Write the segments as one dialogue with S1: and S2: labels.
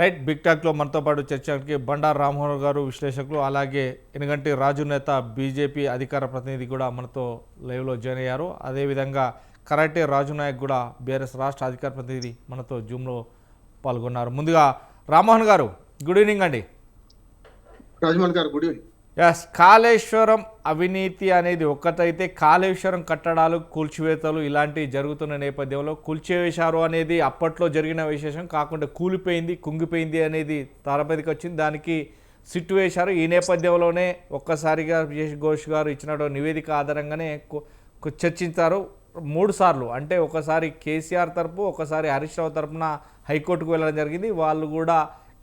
S1: Right. Big టాక్లో మనతో పాటు చర్చకి బండారు రామ్మోహన్ గారు విశ్లేషకులు, అలాగే ఎనుగంటి రాజు నేత బీజేపీ అధికార ప్రతినిధి కూడా మనతో లైవ్లో జాయిన్ అయ్యారు. అదేవిధంగా కరాటే రాజు నాయక్ కూడా బీఆర్ఎస్ రాష్ట్ర అధికార ప్రతినిధి మనతో జూమ్లో పాల్గొన్నారు. ముందుగా రామ్మోహన్ గారు గుడ్ ఈవినింగ్ అండి.
S2: రాజమౌళి గారు గుడ్ ఈవినింగ్.
S1: ఎస్, కాళేశ్వరం అవినీతి అనేది ఒక్కటైతే కాళేశ్వరం కట్టడాలు కూల్చివేతలు ఇలాంటివి జరుగుతున్న నేపథ్యంలో కూల్చివేశారు అనేది అప్పట్లో జరిగిన విశేషం కాకుండా కూలిపోయింది కుంగిపోయింది అనేది తారపతికి వచ్చింది. దానికి సిట్టు వేశారు. ఈ నేపథ్యంలోనే ఒక్కసారిగా విజేష్ ఘోష్ గారు ఇచ్చిన నివేదిక ఆధారంగానే చర్చించారు 3 సార్లు. అంటే ఒకసారి కేసీఆర్ తరపు, ఒకసారి హరీష్ రావు తరపున హైకోర్టుకు వెళ్ళడం జరిగింది. వాళ్ళు కూడా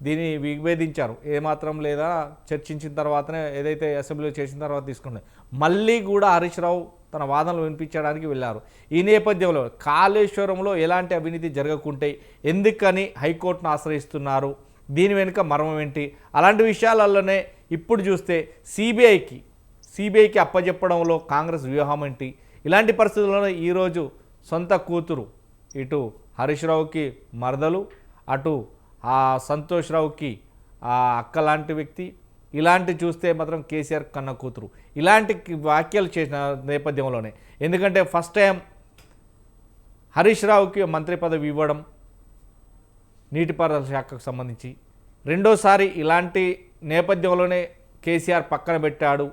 S1: దీన్ని విభేదించారు. ఏమాత్రం లేదా చర్చించిన తర్వాతనే ఏదైతే అసెంబ్లీలో చేసిన తర్వాత తీసుకున్నారు. మళ్ళీ కూడా హరీష్ రావు తన వాదనలు వినిపించడానికి వెళ్ళారు. ఈ నేపథ్యంలో కాళేశ్వరంలో ఎలాంటి అవినీతి జరగకుంటే ఎందుకని హైకోర్టును ఆశ్రయిస్తున్నారు, దీని వెనుక మర్మం ఏంటి, అలాంటి విషయాలలోనే ఇప్పుడు చూస్తే సిబిఐకి అప్పచెప్పడంలో కాంగ్రెస్ వ్యూహం ఏంటి, ఇలాంటి పరిస్థితుల్లో ఈరోజు సొంత కూతురు ఇటు హరీష్ రావుకి మరదలు, అటు ఆ సంతోష్ రావుకి ఆ అక్క లాంటి వ్యక్తి, ఇలాంటి చూస్తే మాత్రం కేసీఆర్ కన్న కూతురు, ఇలాంటి వ్యాఖ్యలు చేసిన నేపథ్యంలోనే ఎందుకంటే ఫస్ట్ టైం హరీష్ రావుకి మంత్రి పదవి ఇవ్వడం నీటిపారుదల శాఖకు సంబంధించి, రెండోసారి ఇలాంటి నేపథ్యంలోనే కేసీఆర్ పక్కన పెట్టాడు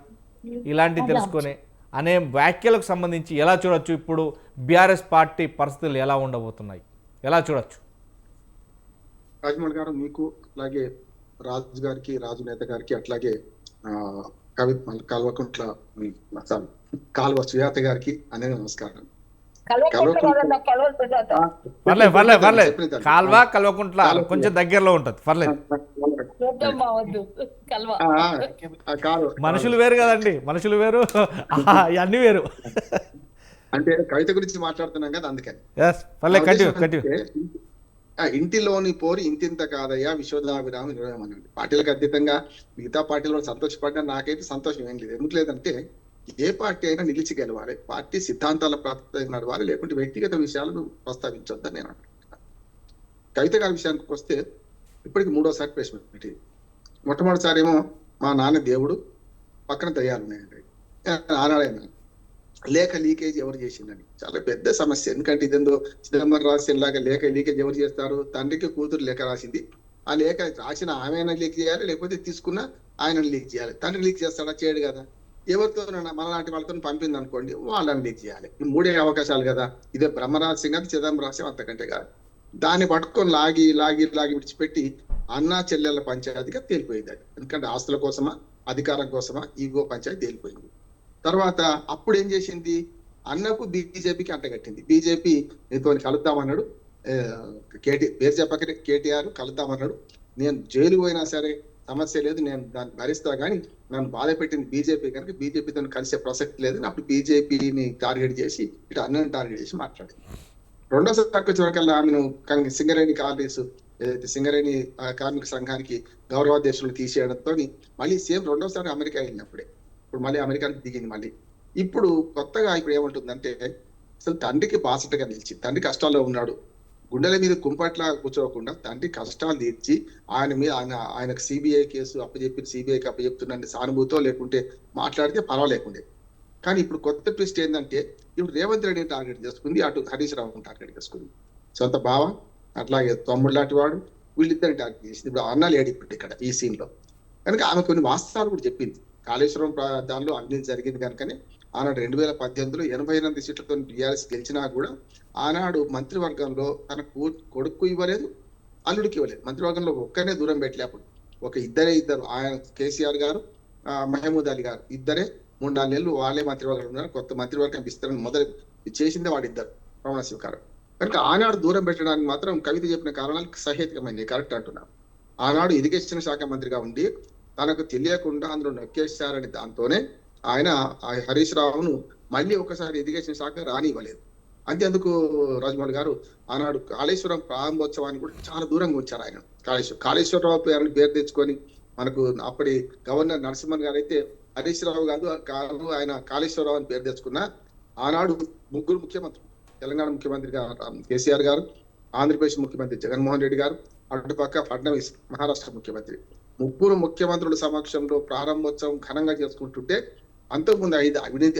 S1: ఇలాంటి తెలుసుకొని అనే వ్యాఖ్యలకు సంబంధించి ఎలా చూడొచ్చు? ఇప్పుడు బీఆర్ఎస్ పార్టీ పరిస్థితులు ఎలా ఉండబోతున్నాయి, ఎలా చూడొచ్చు?
S2: రాజమౌళి గారు మీకు, అలాగే రాజు గారికి, రాజు నేత గారికి, అట్లాగే కల్వకుంట్ల కాల్వ సుజాత గారికి అనేది నమస్కారం.
S1: కాల్వ కల్వకుంట్ల కొంచెం దగ్గరలో ఉంటది, పర్లేదు. మనుషులు వేరు కదండి, మనుషులు వేరు, అన్ని వేరు.
S2: అంటే కవిత గురించి మాట్లాడుతున్నాం కదా, అందుకని ఇంటిలోని పోరి ఇంతింత కాదయ్యా విశ్వదాభిరామ నిర్వహణ. పార్టీలకు అతీతంగా మిగతా పార్టీలో సంతోషపడ్డా నాకైతే సంతోషం ఏం లేదు. ఎందుకు లేదంటే ఏ పార్టీ అయినా నిలిచి గెలవాలి, పార్టీ సిద్ధాంతాల ప్రాతిపదికన నడవాలి, లేకుంటే వ్యక్తిగత విషయాలను ప్రస్తావించొద్దని నేను అనుకుంటున్నాను. కవిత గారి విషయానికి వస్తే ఇప్పటికి 3వసారి ప్రెస్ మీట్. మొట్టమొదటిసారి ఏమో మా నాన్న దేవుడు, పక్కన దయ్యాలు ఉన్నాయండి. ఆనాడైనా లేఖ లీకేజ్ ఎవరు చేసిందని చాలా పెద్ద సమస్య. ఎందుకంటే ఇదేందో చిదంబరం రాసేలాగా లేఖ లీకేజ్ ఎవరు చేస్తారు? తండ్రికి కూతురు లేఖ రాసింది, ఆ లేఖ రాసిన ఆమె లీక్ చేయాలి, లేకపోతే తీసుకున్న ఆయన లీక్ చేయాలి. తండ్రి లీక్ చేస్తాడా? చేయడు కదా. ఎవరితో మనలాంటి వాళ్ళతో పంపింది అనుకోండి, వాళ్ళని లీక్ చేయాలి. ఈ 3 అవకాశాలు కదా. ఇదే బ్రహ్మరహస్యం కాదు, చిదంబరం రహస్యం అంతకంటే కాదు. దాన్ని పట్టుకొని లాగి లాగి లాగి విడిచిపెట్టి అన్నా చెల్లెళ్ళ పంచాయతీగా తేలిపోయింది అది. ఎందుకంటే ఆస్తుల కోసమా, అధికారం కోసమా, ఈగో పంచాయతీ తేలిపోయింది. తర్వాత అప్పుడు ఏం చేసింది? అన్నకు బీజేపీకి అంటగట్టింది. బీజేపీ నీతో కలుద్దామన్నాడు, పేరు చెప్పకనే కేటీఆర్ కలుద్దామన్నాడు. నేను జైలు పోయినా సరే సమస్య లేదు, నేను దాన్ని భరిస్తా, కానీ నన్ను బాధ పెట్టింది బీజేపీ కనుక బీజేపీతో కలిసే ప్రసక్తి లేదు. అప్పుడు బీజేపీని టార్గెట్ చేసి ఇటు అన్నని టార్గెట్ చేసి మాట్లాడింది. రెండోసారి వచ్చేవరకల్లా ఆమెను సింగరేణి కాలనీస్, ఏదైతే సింగరేణి కార్మిక సంఘానికి గౌరవాధ్యక్షులు తీసేయడంతో మళ్ళీ సేమ్ రెండోసారి అమెరికా వెళ్ళినప్పుడే ఇప్పుడు మళ్ళీ అమెరికాకి దిగింది. మళ్ళీ ఇప్పుడు కొత్తగా ఇప్పుడు ఏమంటుందంటే అసలు తండ్రికి బాసటగా నిలిచి, తండ్రి కష్టాల్లో ఉన్నాడు, గుండెల మీద కుంపట్లా కూర్చోకుండా తండ్రి కష్టాలు తీర్చి ఆయన మీద ఆయనకు సిబిఐ కేసు సిబిఐకి అప్పచెప్తున్న సానుభూతో లేకుంటే మాట్లాడితే పర్వాలేకుండే. కానీ ఇప్పుడు కొత్త ట్విస్ట్ ఏంటంటే ఇప్పుడు రేవంత్ రెడ్డిని టార్గెట్ చేసుకుంది, అటు హరీష్ రావుని టార్గెట్ చేసుకుంది. సొంత భావ అట్లాగే తమ్ముడు లాంటి వాడు, వీళ్ళిద్దరిని టార్గెట్ చేసింది. ఇప్పుడు అన్న లేడు ఇప్పుడు ఇక్కడ ఈ సీన్ లో. కనుక ఆమె కొన్ని వాస్తవాలు కూడా చెప్పింది. కాళేశ్వరం దానిలో అవినీతి జరిగింది కనుకనే ఆనాడు 2018లో 88 సీట్లతో టీఆర్ఎస్ గెలిచినా కూడా ఆనాడు మంత్రివర్గంలో తన కొడుకు ఇవ్వలేదు, అల్లుడికి ఇవ్వలేదు. మంత్రివర్గంలో ఒక్కనే దూరం పెట్టలే. అప్పుడు ఇద్దరు ఆయన కేసీఆర్ గారు, మహమూద్ అలీ గారు ఇద్దరే 3-4 నెలలు వాళ్ళే మంత్రివర్గం ఉన్నారు. కొత్త మంత్రివర్గం ఇస్తారని మొదలు చేసిందే వాడిద్దరు, రమణ శివకారు. కనుక ఆనాడు దూరం పెట్టడానికి మాత్రం కవిత చెప్పిన కారణాలు సహేతుకమైనవి, కరెక్ట్ అంటున్నాను. ఆనాడు ఇరిగేషన్ శాఖ మంత్రిగా ఉండి తనకు తెలియకుండా అందులో నొక్కేశారని దాంతోనే ఆయన హరీష్ రావును మళ్ళీ ఒకసారి ఇరిగేషన్ శాఖ రానివ్వలేదు. అంతేందుకు రాజమౌళి గారు ఆనాడు కాళేశ్వరం ప్రారంభోత్సవాన్ని కూడా చాలా దూరంగా ఉంచారు. ఆయన కాళేశ్వరరావు పేరు తెచ్చుకొని మనకు అప్పటి గవర్నర్ నరసింహన్ గారు అయితే హరీష్ రావు కాదు ఆయన కాళేశ్వరరావు అని పేరు తెచ్చుకున్న ఆనాడు 3 ముఖ్యమంత్రులు, తెలంగాణ ముఖ్యమంత్రి గారు కేసీఆర్ గారు, ఆంధ్రప్రదేశ్ ముఖ్యమంత్రి జగన్మోహన్ రెడ్డి గారు, అటుపక్క ఫడ్నవీస్ మహారాష్ట్ర ముఖ్యమంత్రి. ముగ్గురు ముఖ్యమంత్రుల సమక్షంలో ప్రారంభోత్సవం ఘనంగా చేసుకుంటుంటే, అంతకుముందు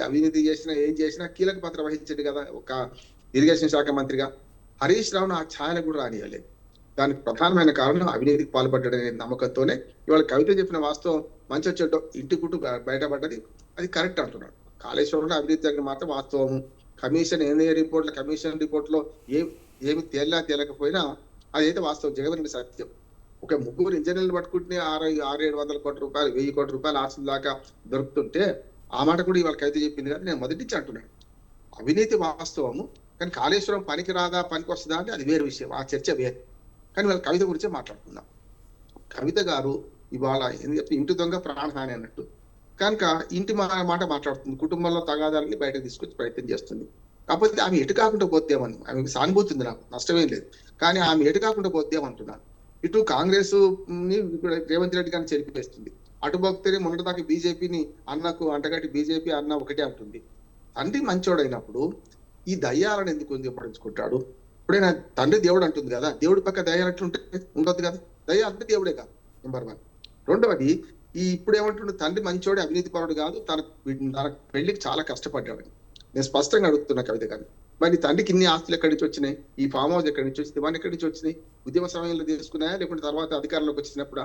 S2: అవినీతి చేసినా ఏం చేసినా కీలక పాత్ర వహించండి కదా ఒక ఇరిగేషన్ శాఖ మంత్రిగా. హరీష్ రావును ఆ ఛాయలు కూడా రానియాలి. దానికి ప్రధానమైన కారణం అవినీతికి పాల్పడ్డాడనే నమ్మకంతోనే ఇవాళ కవిత చెప్పిన వాస్తవం మంచి చెడ్డ ఇంటి గుట్టు బయటపడ్డది. అది కరెక్ట్ అంటున్నాడు. కాళేశ్వరంలో అవినీతి జరిగిన మాత్రం వాస్తవము. కమిషన్ కమిషన్ రిపోర్ట్ లో ఏమి తేలకపోయినా అదైతే వాస్తవం, జగన్ సత్యం. ఒక ముగ్గురు ఇంజనీర్లు పట్టుకుంటే 600-700 కోట్ల రూపాయలు 1000 కోట్ల రూపాయలు ఆస్తుల దాకా దొరుకుతుంటే ఆ మాట కూడా ఇవాళ కవిత చెప్పింది కానీ నేను మొదటి నుంచి అంటున్నాను. అవినీతి వాస్తవము, కానీ కాళేశ్వరం పనికి రాదా పనికి వస్తుందా అంటే అది వేరే విషయం, ఆ చర్చ వేరే. కానీ వాళ్ళ కవిత గురించే మాట్లాడుకుందాం. కవిత గారు ఇవాళ ఇంటి దొంగ ప్రాణహాని అన్నట్టు కనుక ఇంటి మాట మాట్లాడుతుంది. కుటుంబంలో తగాదాలని బయటకు తీసుకొచ్చి ప్రయత్నం చేస్తుంది. కాకపోతే ఆమె ఎటు కాకుండా పోతేమని ఆమెకు సానుభూతి ఉంది, నాకు నష్టమేం లేదు. కానీ ఆమె ఎటు కాకుండా పోతేమంటున్నాను. ఇటు కాంగ్రెస్ ని రేవంత్ రెడ్డి గారిని చెరిపివేస్తుంది, అటు భక్తుని మొన్నటిదాకా బీజేపీని అన్నకు అంటగట్టి బీజేపీ అన్న ఒకటే అంటుంది. తండ్రి మంచోడైనప్పుడు ఈ దయ్యాలను ఎందుకు పడించుకుంటాడు? ఇప్పుడైనా తండ్రి దేవుడు అంటుంది కదా, దేవుడి పక్క దయ్యాలు అట్లుంటే ఉండొద్దు కదా. దయ్య అంటే దేవుడే కాదు, నెంబర్ 1. రెండవది, ఇప్పుడు ఏమంటుండే, తండ్రి మంచోడే, అవినీతి పరుడు కాదు, తన పెళ్లికి చాలా కష్టపడ్డాడు. నేను స్పష్టంగా అడుగుతున్నా కవిత గారిని, మరి తండ్రికి ఇన్ని ఆస్తులు ఎక్కడి నుంచి వచ్చినాయి? ఈ ఫామ్ హౌస్ ఎక్కడి నుంచి వచ్చింది? ఇవన్నీ ఎక్కడి నుంచి వచ్చినాయి? ఉద్యమ సమయంలో తీసుకున్నాయా లేకుంటే తర్వాత అధికారంలోకి వచ్చినప్పుడు?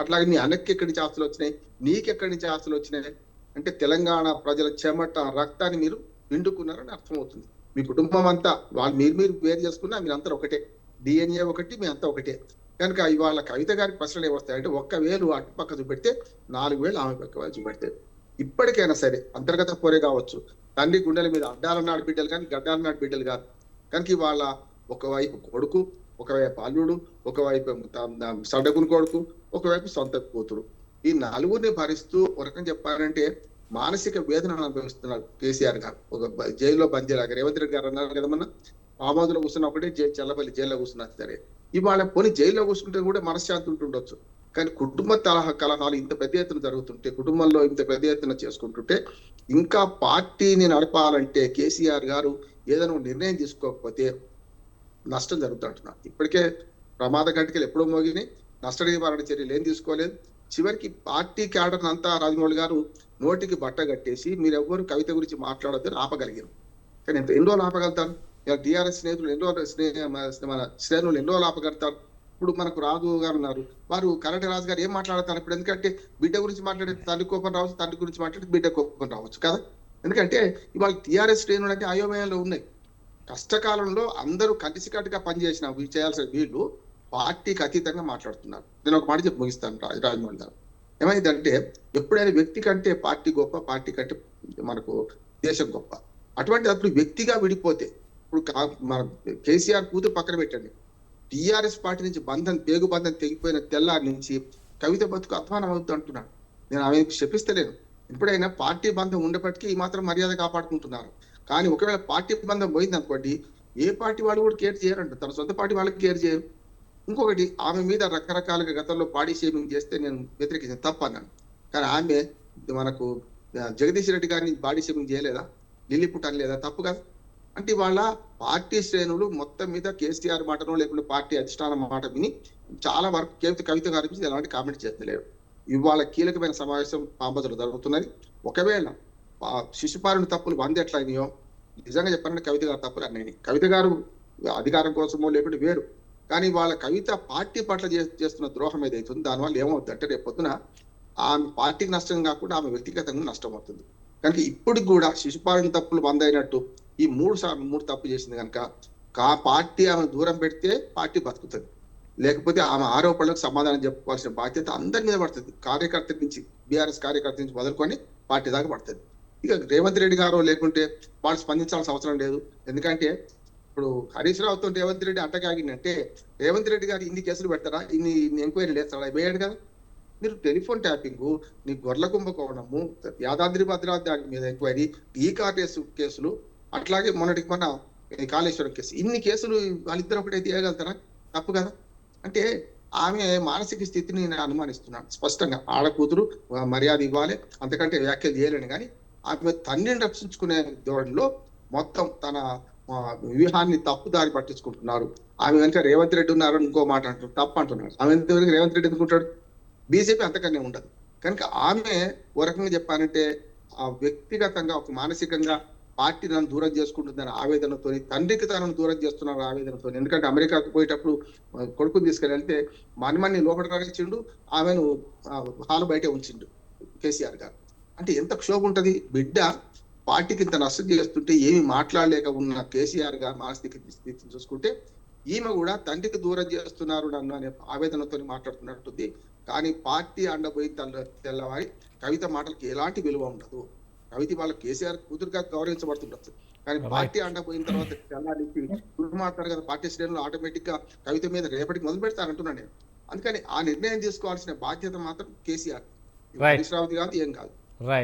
S2: అట్లాగే నీ అన్నకి ఎక్కడి నుంచి ఆస్తులు వచ్చినాయి? నీకెక్కడి నుంచి ఆస్తులు వచ్చినాయి? అంటే తెలంగాణ ప్రజల చెమట రక్తాన్ని మీరు పిండుకున్నారని అర్థమవుతుంది. మీ కుటుంబం అంతా మీరు వేరు చేసుకున్నా మీరంతా ఒకటే, డిఎన్ఏ ఒకటి, మీ అంతా ఒకటే. కనుక ఇవాళ కవిత గారికి ప్రశ్నలు ఏమొస్తాయంటే, 1,000 అటుపక్క చూపెడితే 4,000 ఆమె పక్క చూపెడితే. ఇప్పటికైనా సరే అంతర్గత పోరే కావచ్చు, తండ్రి గుండెల మీద అడ్డాలన్నాడు బిడ్డలు కానీ గడ్డాలన్నాడు బిడ్డలు కాదు. కనుక ఇవాళ ఒకవైపు కొడుకు, ఒకవైపు అల్లుడు, ఒకవైపు సడగుని కొడుకు, ఒకవైపు సొంత కూతురు, ఈ నలుగురిని భరిస్తూ ఒక రకం చెప్పాలంటే మానసిక వేదన అనుభవిస్తున్నారు కేసీఆర్ గారు. ఒక జైల్లో బందీలాగా రేవంత్ రెడ్డి గారు అన్నారు కదా, మొన్న ఆమోదులో కూర్చున్న ఒకటే చల్లపల్లి జైల్లో కూర్చున్నారు. సరే, ఇవాళ పోనీ జైల్లో కూర్చుంటే కూడా మనశ్శాంతి ఉంటుండొచ్చు, కానీ కుటుంబ కలహాలు ఇంత పెద్ద ఎత్తున జరుగుతుంటే, కుటుంబంలో ఇంత పెద్ద ఎత్తున చేసుకుంటుంటే, ఇంకా పార్టీని నడపాలంటే కేసీఆర్ గారు ఏదైనా నిర్ణయం తీసుకోకపోతే నష్టం జరుగుతుంటున్నారు. ఇప్పటికే ప్రమాద గంటకలు ఎప్పుడో మోగినాయి, నష్ట నివారణ చర్యలు ఏం తీసుకోలేదు. చివరికి పార్టీ క్యాడర్ అంతా రాజమౌళి గారు నోటికి బట్ట కట్టేసి మీరెవ్వరు కవిత గురించి మాట్లాడొద్దని ఆపగలిగారు. కానీ ఎన్ని రోజులు ఆపగలుగుతారు? టీఆర్ఎస్ స్నేహితులు మన శ్రేణులు ఎన్ని రోజులు ఆపగలుగుతారు? ఇప్పుడు మనకు రాజు గారు ఉన్నారు, వారు కరెంట్ రాజు గారు ఏం మాట్లాడతారు ఇప్పుడు? ఎందుకంటే బిడ్డ గురించి మాట్లాడే తండ్రి కోపం రావచ్చు, తండ్రి గురించి మాట్లాడే బిడ్డ కోపం రావచ్చు కదా. ఎందుకంటే ఇవాళ టీఆర్ఎస్ శ్రేణులు అంటే అయోమయంలో ఉన్నాయి. కష్టకాలంలో అందరూ కలిసికట్టుగా పనిచేసిన చేయాల్సిన వీళ్ళు పార్టీకి అతీతంగా మాట్లాడుతున్నారు. నేను ఒక మాట చెప్పి ముగిస్తాను. రాజమౌళి గారు ఏమైందంటే, ఎప్పుడైనా వ్యక్తి కంటే పార్టీ గొప్ప, పార్టీ కంటే మనకు దేశం గొప్ప. అటువంటి అప్పుడు వ్యక్తిగా విడిపోతే, ఇప్పుడు మన కేసీఆర్ కూతురు పక్కన పెట్టండి, టీఆర్ఎస్ పార్టీ నుంచి పేగు బంధం తెగిపోయిన తెల్లారి నుంచి కవిత బతుకు అధ్వానం అవుతూ అంటున్నాడు. నేను ఆమె శపిస్తలేను. ఎప్పుడైనా పార్టీ బంధం ఉండేప్పటికీ ఈ మాత్రం మర్యాద కాపాడుకుంటున్నారు. కానీ ఒకవేళ పార్టీ బంధం పోయింది అనుకోండి, ఏ పార్టీ వాళ్ళు కూడా కేర్ చేయరంట, తన సొంత పార్టీ వాళ్ళకి కేర్ చేయరు. ఇంకొకటి, ఆమె మీద రకరకాలుగా గతంలో బాడీ షేమింగ్ చేస్తే నేను వ్యతిరేకించాను, తప్ప అన్నాను. కానీ ఆమె మనకు జగదీష్ రెడ్డి గారిని బాడీ షేమింగ్ చేయలేదా? లిల్లీపుట్ అనలేదా? తప్పు కదా. అంటే వాళ్ళ పార్టీ శ్రేణులు మొత్తం మీద కేసీఆర్ మాటనో లేకుంటే పార్టీ అధిష్టానం మాట విని చాలా వరకు కవిత గారి గురించి ఎలాంటి కామెంట్ చేస్తలేరు. ఇవాళ కీలకమైన సమావేశం పాంబతులు జరుగుతున్నది. ఒకవేళ శిశుపాలుని తప్పులు 100 ఎట్లయినాయో నిజంగా చెప్పాలంటే కవిత గారు తప్పులు అన్నాయి. కవిత గారు అధికారం కోసమో లేకుంటే వేరు, కానీ వాళ్ళ కవిత పార్టీ పట్ల చేస్తున్న ద్రోహం ఏదైతుందో దానివల్ల ఏమవుతుంది అంటే, రేపు పొద్దున ఆమె పార్టీకి నష్టం కాకుండా ఆమె వ్యక్తిగతంగా నష్టం అవుతుంది. కనుక ఇప్పుడు కూడా శిశుపాలన తప్పులు 100 అయినట్టు ఈ 3 తప్పు చేసింది కనుక పార్టీ ఆమె దూరం పెడితే పార్టీ బతుకుతుంది, లేకపోతే ఆమె ఆరోపణలకు సమాధానం చెప్పుకోవాల్సిన బాధ్యత అందరి మీద పడుతుంది. కార్యకర్త నుంచి, బీఆర్ఎస్ కార్యకర్త నుంచి మొదలుకొని పార్టీ దాకా పడుతుంది. ఇక రేవంత్ రెడ్డి గారు లేకుంటే వాళ్ళు స్పందించాల్సిన అవసరం లేదు. ఎందుకంటే ఇప్పుడు హరీష్ రావుతో రేవంత్ రెడ్డి అంటగాగిందంటే, రేవంత్ రెడ్డి గారు ఇన్ని కేసులు పెడతారా, ఇన్ని ఎంక్వైరీ లేస్తారా? వేయడు కదా. మీరు టెలిఫోన్ ట్యాపింగ్, నీ గొర్రెల కుంభకోణము, యాదాద్రి భద్రాద్రి మీద ఎంక్వైరీ, ఈ కేసులు, అట్లాగే మొన్నటికి మన కాళేశ్వరం కేసు, ఇన్ని కేసులు వాళ్ళిద్దరు ఒకటే తీయగలుగుతారా? తప్పు కదా. అంటే ఆమె మానసిక స్థితిని నేను అనుమానిస్తున్నాను స్పష్టంగా. ఆడ కూతురు మర్యాద ఇవ్వాలి, అంతకంటే వ్యాఖ్యలు చేయలేను. కానీ ఆమె తండ్రిని రక్షించుకునే ధోరణిలో మొత్తం తన వ్యూహాన్ని తప్పుదారి పట్టించుకుంటున్నారు. ఆమె వెనుక రేవంత్ రెడ్డి ఉన్నారని ఇంకో మాట అంటారు, తప్పు అంటున్నారు. ఆమె వెనుక రేవంత్ రెడ్డి ఎందుకుంటాడు? బీజేపీ అంతకన్నా ఉండదు. కనుక ఆమె ఓ రకంగా చెప్పాలంటే వ్యక్తిగతంగా ఒక మానసికంగా పార్టీ నన్ను దూరం చేసుకుంటుందని ఆవేదనతో, తండ్రికి తనను దూరం చేస్తున్నారు ఆవేదనతో. ఎందుకంటే అమెరికాకు పోయేటప్పుడు కొడుకుని తీసుకెళ్తే మనమని లోపల రానిచ్చిండు, ఆమెను హాలు బయటే ఉంచిండు కేసీఆర్ గారు. అంటే ఎంత క్షోభ ఉంటది. బిడ్డ పార్టీకి ఇంత నష్టం చేస్తుంటే ఏమి మాట్లాడలేక ఉన్న కేసీఆర్ గారు మానసిక స్థితిని చూసుకుంటే ఈమె కూడా తండ్రికి దూరం చేస్తున్నారు నన్ను అనే ఆవేదనతో మాట్లాడుతున్నట్టుంది. కానీ పార్టీ అండబోయి తెల్లవారి కవిత మాటలకి ఎలాంటి విలువ ఉండదు. కవిత వాళ్ళ కేసీఆర్ కూతురుగా గౌరవించబడుతుండొచ్చు, కానీ పార్టీ అండపోయిన తర్వాత తెల్లారికి మాట్లాడతారు కదా పార్టీ శ్రేణులు, ఆటోమేటిక్ గా కవిత మీద రేపటికి మొదలు పెడతారంటున్నాను నేను. అందుకని ఆ నిర్ణయం తీసుకోవాల్సిన బాధ్యత మాత్రం కేసీఆర్, హరీశ్రావతి కాదు, ఏం కాదు.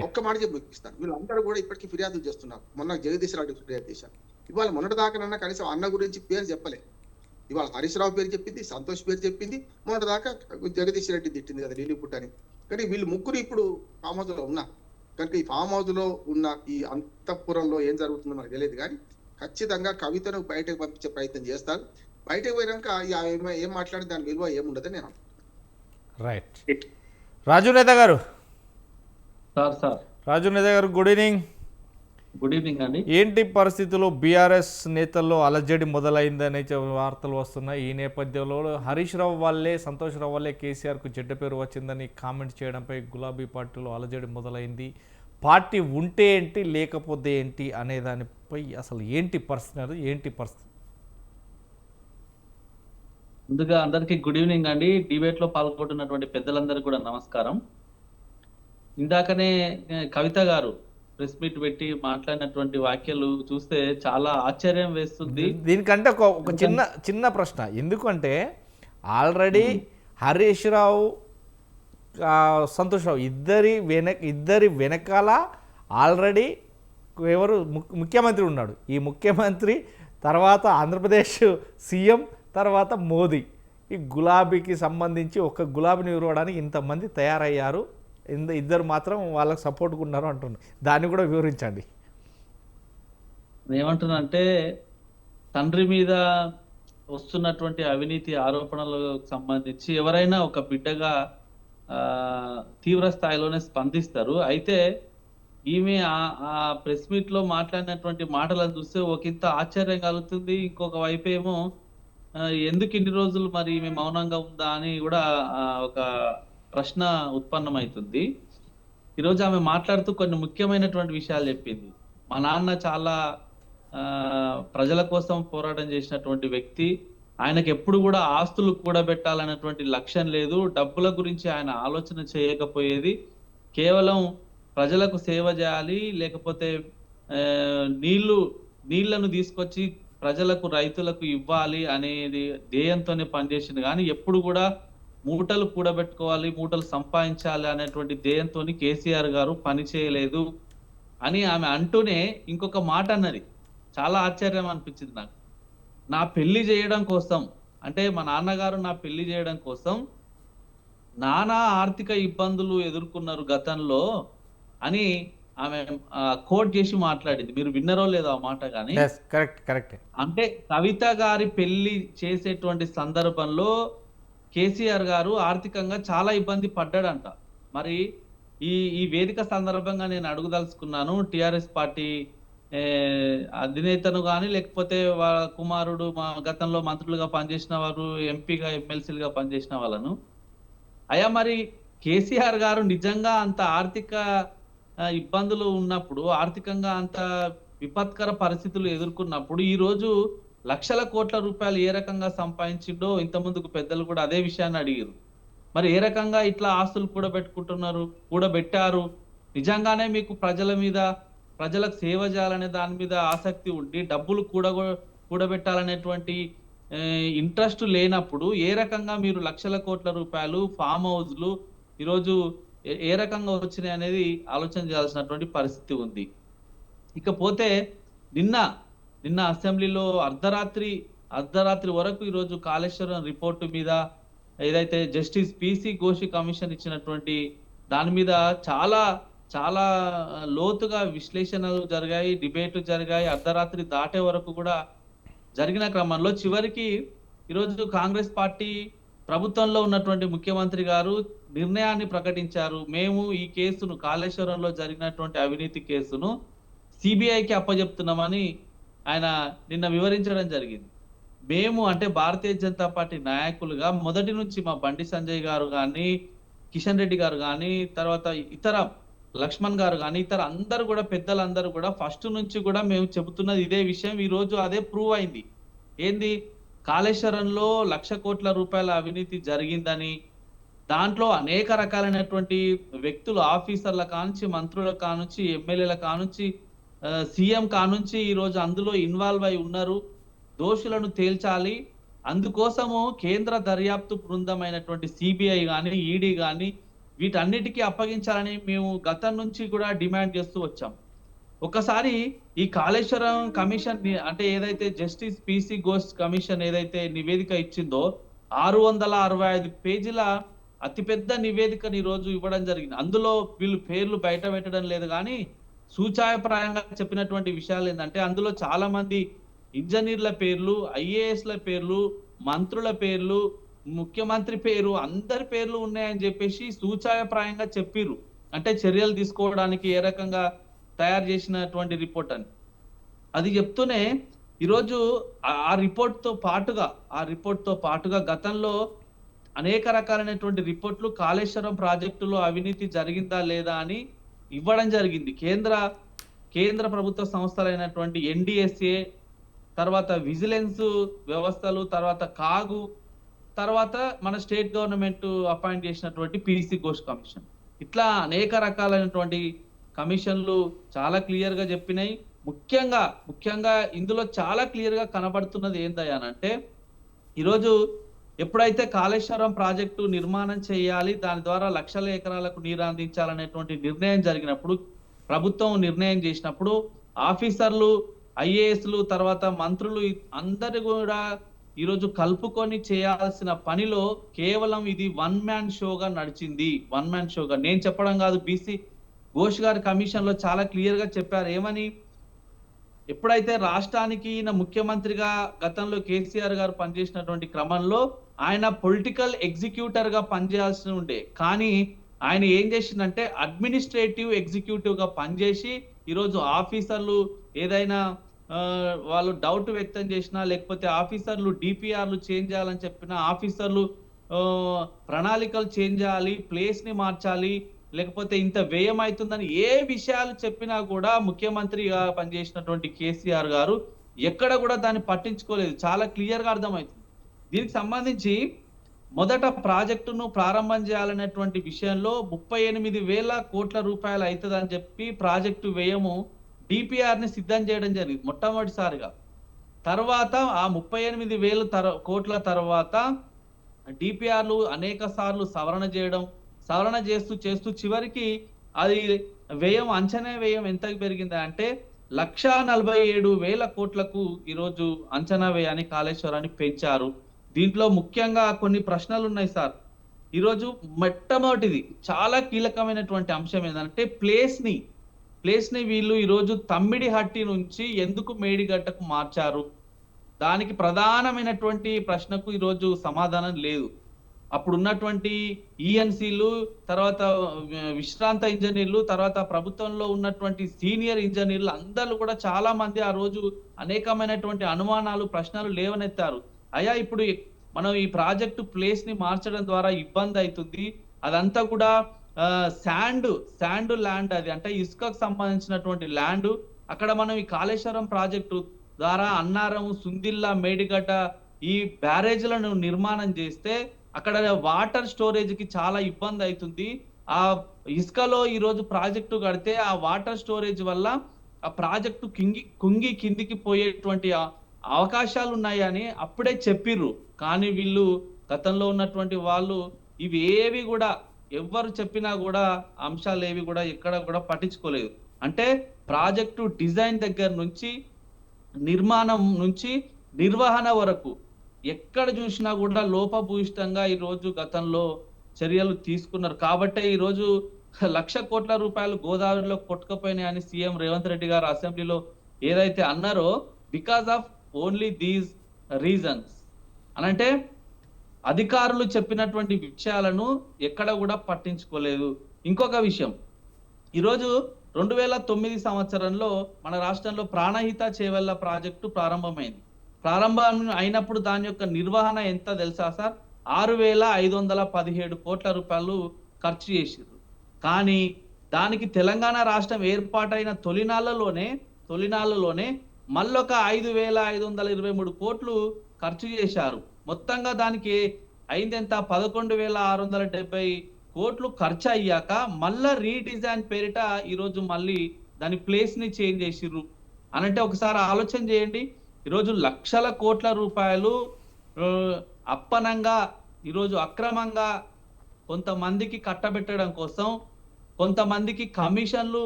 S2: ఒక్క మాట చెప్పి ముగిస్తాను. వీళ్ళందరూ కూడా ఇప్పటికీ ఫిర్యాదులు చేస్తున్నారు. మొన్న జగదీష్ రెడ్డి ఫిర్యాదు చేశారు. ఇవాళ మొన్నటి దాకానన్నా కనీసం అన్న గురించి పేరు చెప్పలే. ఇవాళ హరీష్ రావు పేరు చెప్పింది, సంతోష్ పేరు చెప్పింది, మొన్నటి దాకా జగదీష్ రెడ్డి తిట్టింది కదా లీలీపుట్ అని. కానీ వీళ్ళు ముగ్గురు ఇప్పుడు ఫామ్ హౌస్ లో ఉన్నారు. కనుక ఈ ఫామ్ హౌస్ లో ఉన్న ఈ అంతఃపురంలో ఏం జరుగుతుందో మనకు తెలియదు. కానీ ఖచ్చితంగా కవితను బయటకు పంపించే ప్రయత్నం చేస్తారు. బయటకు పోయినాక ఏం మాట్లాడి దాని విలువ ఏముండదని నేను అనుకుంటున్నాను.
S1: రైట్. రాజు నేత గారు, రాజు నేత గారు, గుడ్ ఈవినింగ్.
S3: గుడ్ ఈవినింగ్ అండి.
S1: ఏంటి పరిస్థితుల్లో బీఆర్ఎస్ నేతల్లో అలజడి మొదలైందనే వార్తలు వస్తున్నాయి. ఈ నేపథ్యంలో హరీష్ రావు వాళ్ళే, సంతోష్ రావు వాళ్ళే కేసీఆర్కు చెడ్డ పేరు వచ్చిందని కామెంట్ చేయడంపై గులాబీ పార్టీలో అలజడి మొదలైంది. పార్టీ ఉంటే ఏంటి, లేకపోతే ఏంటి అనే దానిపై అసలు ఏంటి పరిస్థితి?
S3: ముందుగా అందరికీ గుడ్ ఈవినింగ్ అండి. డిబేట్ లో పాల్గొంటున్నటువంటి పెద్దలందరికీ కూడా నమస్కారం. ఇందాకనే కవిత గారు ప్రెస్ మీట్ పెట్టి మాట్లాడినటువంటి వ్యాఖ్యలు చూస్తే చాలా ఆశ్చర్యం వేస్తుంది.
S1: దీనికంటే ఒక చిన్న ప్రశ్న. ఎందుకంటే ఆల్రెడీ హరీష్ రావు, సంతోష్ రావు ఇద్దరి వెనకాల ఆల్రెడీ ఎవరు ముఖ్యమంత్రి ఉన్నాడు. ఈ ముఖ్యమంత్రి తర్వాత ఆంధ్రప్రదేశ్ సీఎం, తర్వాత మోదీ. ఈ గులాబీకి సంబంధించి ఒక గులాబీని విరవడానికి ఇంతమంది తయారయ్యారు, ఇద్దరు మాత్రం వాళ్ళకి సపోర్ట్గా ఉన్నారు అంటున్నారు. దాన్ని కూడా వివరించండి.
S3: ఏమంటున్నానంటే తండ్రి మీద వస్తున్నటువంటి అవినీతి ఆరోపణలకు సంబంధించి ఎవరైనా ఒక బిడ్డగా తీవ్ర స్థాయిలోనే స్పందిస్తారు. అయితే ఈమె ఆ ప్రెస్ మీట్ లో మాట్లాడినటువంటి మాటలను చూస్తే ఒకంత ఆశ్చర్యం కలుగుతుంది. ఇంకొక వైపు ఏమో ఎందుకు ఇన్ని రోజులు మరి ఈమె మౌనంగా ఉందా అని కూడా ఒక ప్రశ్న ఉత్పన్నమవుతుంది. ఈరోజు ఆమె మాట్లాడుతూ కొన్ని ముఖ్యమైనటువంటి విషయాలు చెప్పింది. మా నాన్న చాలా ప్రజల కోసం పోరాటం చేసినటువంటి వ్యక్తి. ఆయనకు ఎప్పుడు కూడా ఆస్తులు కూడబెట్టాలన్నటువంటి లక్ష్యం లేదు. డబ్బుల గురించి ఆయన ఆలోచన చేయకపోయేది. కేవలం ప్రజలకు సేవ చేయాలి, లేకపోతే నీళ్లను తీసుకొచ్చి ప్రజలకు, రైతులకు ఇవ్వాలి అనేది ధ్యేయంతోనే పనిచేసింది. కానీ ఎప్పుడు కూడా మూటలు కూడబెట్టుకోవాలి, మూటలు సంపాదించాలి అనేటువంటి ధ్యేయంతో కేసీఆర్ గారు పని చేయలేదు అని ఆమె అంటూనే ఇంకొక మాట అన్నది. చాలా ఆశ్చర్యం అనిపించింది నాకు. నా పెళ్లి చేయడం కోసం, అంటే మా నాన్నగారు నా పెళ్లి చేయడం కోసం నానా ఆర్థిక ఇబ్బందులు ఎదుర్కొన్నారు గతంలో అని ఆమె కోట్ చేసి మాట్లాడింది. మీరు విన్నరో లేదో ఆ మాట? కానీ
S1: కరెక్ట్.
S3: అంటే కవిత గారి పెళ్లి చేసేటువంటి సందర్భంలో కేసీఆర్ గారు ఆర్థికంగా చాలా ఇబ్బంది పడ్డాడంట. మరి ఈ వేదిక సందర్భంగా నేను అడుగుదలుచుకున్నాను, టిఆర్ఎస్ పార్టీ అధినేతను కానీ, లేకపోతే వాళ్ళ కుమారుడు మా గతంలో మంత్రులుగా పనిచేసిన వారు, ఎంపీగా, ఎమ్మెల్సీలుగా పనిచేసిన వాళ్ళను, అయ్యా మరి కేసీఆర్ గారు నిజంగా అంత ఆర్థిక ఇబ్బందులు ఉన్నప్పుడు, ఆర్థికంగా అంత విపత్కర పరిస్థితులు ఎదుర్కొన్నప్పుడు ఈ రోజు లక్షల కోట్ల రూపాయలు ఏ రకంగా సంపాదించిండో ఇంతకుముందుకు పెద్దలు కూడా అదే విషయాన్ని అడిగారు. మరి ఏ రకంగా ఇట్లా ఆస్తులు కూడబెట్టారు? నిజంగానే మీకు ప్రజల మీద, ప్రజలకు సేవ చేయాలనే దాని మీద ఆసక్తి ఉండి డబ్బులు కూడబెట్టాలనేటువంటి ఇంట్రెస్ట్ లేనప్పుడు ఏ రకంగా మీరు లక్షల కోట్ల రూపాయలు ఫామ్ హౌస్లు ఈరోజు ఏ రకంగా వచ్చినాయి అనేది ఆలోచన చేయాల్సినటువంటి పరిస్థితి ఉంది. ఇకపోతే నిన్న అసెంబ్లీలో అర్ధరాత్రి వరకు ఈరోజు కాళేశ్వరం రిపోర్టు మీద ఏదైతే జస్టిస్ పిసి ఘోషి కమిషన్ ఇచ్చినటువంటి దాని మీద చాలా చాలా లోతుగా విశ్లేషణలు జరిగాయి, డిబేట్ జరిగాయి. అర్ధరాత్రి దాటే వరకు కూడా జరిగిన క్రమంలో చివరికి ఈరోజు కాంగ్రెస్ పార్టీ ప్రభుత్వంలో ఉన్నటువంటి ముఖ్యమంత్రి గారు నిర్ణయాన్ని ప్రకటించారు. మేము ఈ కేసును కాళేశ్వరంలో జరిగినటువంటి అవినీతి కేసును సిబిఐకి అప్పజెప్తున్నామని ఆయన నిన్న వివరించడం జరిగింది. మేము అంటే భారతీయ జనతా పార్టీ నాయకులుగా మొదటి నుంచి మా బండి సంజయ్ గారు కానీ, కిషన్ రెడ్డి గారు కానీ, తర్వాత ఇతర లక్ష్మణ్ గారు కానీ, ఇతర అందరూ కూడా పెద్దలందరూ కూడా ఫస్ట్ నుంచి కూడా మేము చెబుతున్నది ఇదే విషయం. ఈ రోజు అదే ప్రూవ్ అయింది. ఏంది? కాళేశ్వరంలో 1,00,000 కోట్ల రూపాయల అవినీతి జరిగిందని, దాంట్లో అనేక రకాలైనటువంటి వ్యక్తులు, ఆఫీసర్ల కానుంచి, మంత్రుల కానుంచి, ఎమ్మెల్యేల కానుంచి, సీఎం కానుంచి ఈరోజు అందులో ఇన్వాల్వ్ అయి ఉన్నారు. దోషులను తేల్చాలి. అందుకోసము కేంద్ర దర్యాప్తు బృందమైనటువంటి సిబిఐ గాని, ఈడీ గాని వీటన్నిటికీ అప్పగించాలని మేము గతం నుంచి కూడా డిమాండ్ చేస్తూ వచ్చాం. ఒకసారి ఈ కాళేశ్వరం కమిషన్ అంటే ఏదైతే జస్టిస్ పిసి ఘోష్ కమిషన్ ఏదైతే నివేదిక ఇచ్చిందో 665 పేజీల అతిపెద్ద నివేదికని ఈ రోజు ఇవ్వడం జరిగింది. అందులో వీళ్ళు పేర్లు బయట పెట్టడం లేదు కానీ సూచాయప్రాయంగా చెప్పినటువంటి విషయాలు ఏంటంటే అందులో చాలా మంది ఇంజనీర్ల పేర్లు, ఐఏఎస్ల పేర్లు, మంత్రుల పేర్లు, ముఖ్యమంత్రి పేరు, అందరి పేర్లు ఉన్నాయని చెప్పేసి సూచాయప్రాయంగా చెప్పిర్రు. అంటే చర్యలు తీసుకోవడానికి ఏ రకంగా తయారు చేసినటువంటి రిపోర్ట్ అని అది చెప్తూనే ఈరోజు ఆ రిపోర్ట్ తో పాటుగా గతంలో అనేక రకాలైనటువంటి రిపోర్ట్లు కాళేశ్వరం ప్రాజెక్టులో అవినీతి జరిగిందా లేదా అని ఇవ్వడం జరిగింది. కేంద్ర ప్రభుత్వ సంస్థలైనటువంటి ఎన్డిఎస్ఏ, తర్వాత విజిలెన్స్ వ్యవస్థలు, తర్వాత కాగు, తర్వాత మన స్టేట్ గవర్నమెంట్ అపాయింట్ చేసినటువంటి పిసి ఘోష్ కమిషన్, ఇట్లా అనేక రకాలైనటువంటి కమిషన్లు చాలా క్లియర్ గా చెప్పినాయి. ముఖ్యంగా ఇందులో చాలా క్లియర్ గా కనబడుతున్నది ఏందయ్యానంటే ఈరోజు ఎప్పుడైతే కాళేశ్వరం ప్రాజెక్టు నిర్మాణం చేయాలి, దాని ద్వారా లక్షల ఎకరాలకు నీరు అందించాలనేటువంటి నిర్ణయం జరిగినప్పుడు, ప్రభుత్వం నిర్ణయం చేసినప్పుడు ఆఫీసర్లు, ఐఏఎస్లు, తర్వాత మంత్రులు అందరు కూడా ఈరోజు కలుపుకొని చేయాల్సిన పనిలో కేవలం ఇది వన్ మ్యాన్ షోగా నడిచింది. నేను చెప్పడం కాదు, బీసీ ఘోష్ గారి కమిషన్ లో చాలా క్లియర్ గా చెప్పారు. ఏమని? ఎప్పుడైతే రాష్ట్రానికి ఈయన ముఖ్యమంత్రిగా గతంలో కేసీఆర్ గారు పనిచేసినటువంటి క్రమంలో ఆయన పొలిటికల్ ఎగ్జిక్యూటర్ గా పనిచేయాల్సి ఉండే, కానీ ఆయన ఏం చేసిందంటే అడ్మినిస్ట్రేటివ్ ఎగ్జిక్యూటివ్ గా పనిచేసి ఈరోజు ఆఫీసర్లు ఏదైనా వాళ్ళు డౌట్ వ్యక్తం చేసినా, లేకపోతే ఆఫీసర్లు డిపిఆర్లు చేంజ్ చేయాలని చెప్పినా, ఆఫీసర్లు ప్రణాళికలు చేంజ్ చేయాలి, ప్లేస్ ని మార్చాలి, లేకపోతే ఇంత వ్యయం అవుతుందని ఏ విషయాలు చెప్పినా కూడా ముఖ్యమంత్రిగా పనిచేసినటువంటి కేసీఆర్ గారు ఎక్కడ కూడా దాన్ని పట్టించుకోలేదు. చాలా క్లియర్ గా అర్థమవుతుంది. దీనికి సంబంధించి మొదట ప్రాజెక్టును ప్రారంభం చేయాలనేటువంటి విషయంలో 38,000 కోట్ల రూపాయలు అవుతుందని చెప్పి ప్రాజెక్టు వ్యయము డిపిఆర్ ని సిద్ధం చేయడం జరిగింది మొట్టమొదటిసారిగా. తర్వాత ఆ 38,000 కోట్ల తర్వాత డిపిఆర్లు అనేక సార్లు సవరణ చేస్తూ చివరికి అది వ్యయం, అంచనా వ్యయం ఎంతకు పెరిగింది అంటే 1,47,000 కోట్లకు ఈరోజు అంచనా వ్యయాన్ని కాళేశ్వరాన్ని పెంచారు. దీంట్లో ముఖ్యంగా కొన్ని ప్రశ్నలు ఉన్నాయి సార్. ఈరోజు మొట్టమొదటిది చాలా కీలకమైనటువంటి అంశం ఏంటంటే ప్లేస్ ని వీళ్ళు ఈరోజు తమ్మిడిహట్టి నుంచి ఎందుకు మేడిగడ్డకు మార్చారు? దానికి ప్రధానమైనటువంటి ప్రశ్నకు ఈరోజు సమాధానం లేదు. అప్పుడు ఉన్నటువంటి ఈఎన్సీలు, తర్వాత విశ్రాంత ఇంజనీర్లు, తర్వాత ప్రభుత్వంలో ఉన్నటువంటి సీనియర్ ఇంజనీర్లు అందరూ కూడా చాలా మంది ఆ రోజు అనేకమైనటువంటి అనుమానాలు, ప్రశ్నలు లేవనెత్తారు. అయ్యా ఇప్పుడు మనం ఈ ప్రాజెక్టు ప్లేస్ ని మార్చడం ద్వారా ఇబ్బంది అవుతుంది, అదంతా కూడా శాండ్ ల్యాండ్, అది అంటే ఇసుకకు సంబంధించినటువంటి ల్యాండ్. అక్కడ మనం ఈ కాళేశ్వరం ప్రాజెక్టు ద్వారా అన్నారం, సుందిల్లా, మేడిగడ్డ ఈ బ్యారేజ్లను నిర్మాణం చేస్తే అక్కడ వాటర్ స్టోరేజ్ కి చాలా ఇబ్బంది అవుతుంది. ఆ ఇసుకలో ఈరోజు ప్రాజెక్టు కడితే ఆ వాటర్ స్టోరేజ్ వల్ల ఆ ప్రాజెక్టు కుంగి కిందికి పోయేటువంటి అవకాశాలు ఉన్నాయని అప్పుడే చెప్పిర్రు. కానీ వీళ్ళు గతంలో ఉన్నటువంటి వాళ్ళు ఇవి ఏవి కూడా ఎవ్వరు చెప్పినా కూడా అంశాలు ఏవి కూడా ఎక్కడ కూడా పట్టించుకోలేదు. అంటే ప్రాజెక్టు డిజైన్ దగ్గర నుంచి, నిర్మాణం నుంచి, నిర్వహణ వరకు ఎక్కడ చూసినా కూడా లోపభూయిష్టంగా ఈరోజు గతంలో చర్యలు తీసుకున్నారు. కాబట్టే ఈరోజు 1,00,000 కోట్ల రూపాయలు గోదావరిలో కొట్టుకుపోయినాయని సీఎం రేవంత్ రెడ్డి గారు అసెంబ్లీలో ఏదైతే అన్నారో, because of only these reasons అనంటే అధికారులు చెప్పినటువంటి విషయాలను ఎక్కడ కూడా పట్టించుకోలేదు. ఇంకొక విషయం, ఈరోజు 2009 సంవత్సరంలో మన రాష్ట్రంలో ప్రాణహిత చేవెళ్ల ప్రాజెక్టు ప్రారంభమైంది. ప్రారంభం అయినప్పుడు దాని యొక్క నిర్వహణ ఎంత తెలుసా సార్? 6,517 కోట్ల రూపాయలు ఖర్చు చేసిర్రు. కానీ దానికి తెలంగాణ రాష్ట్రం ఏర్పాటైన తొలినాళ్లలోనే మళ్ళొక 5,523 కోట్లు ఖర్చు చేశారు. మొత్తంగా దానికి అయిందెంత? 11,670 కోట్లు ఖర్చు అయ్యాక మళ్ళా రీడిజైన్ పేరిట ఈరోజు మళ్ళీ దాని ప్లేస్ ని చేంజ్ చేసిర్రు అనంటే ఒకసారి ఆలోచన చేయండి. ఈరోజు లక్షల కోట్ల రూపాయలు అప్పనంగా ఈరోజు అక్రమంగా కొంతమందికి కట్టబెట్టడం కోసం, కొంతమందికి కమిషన్లు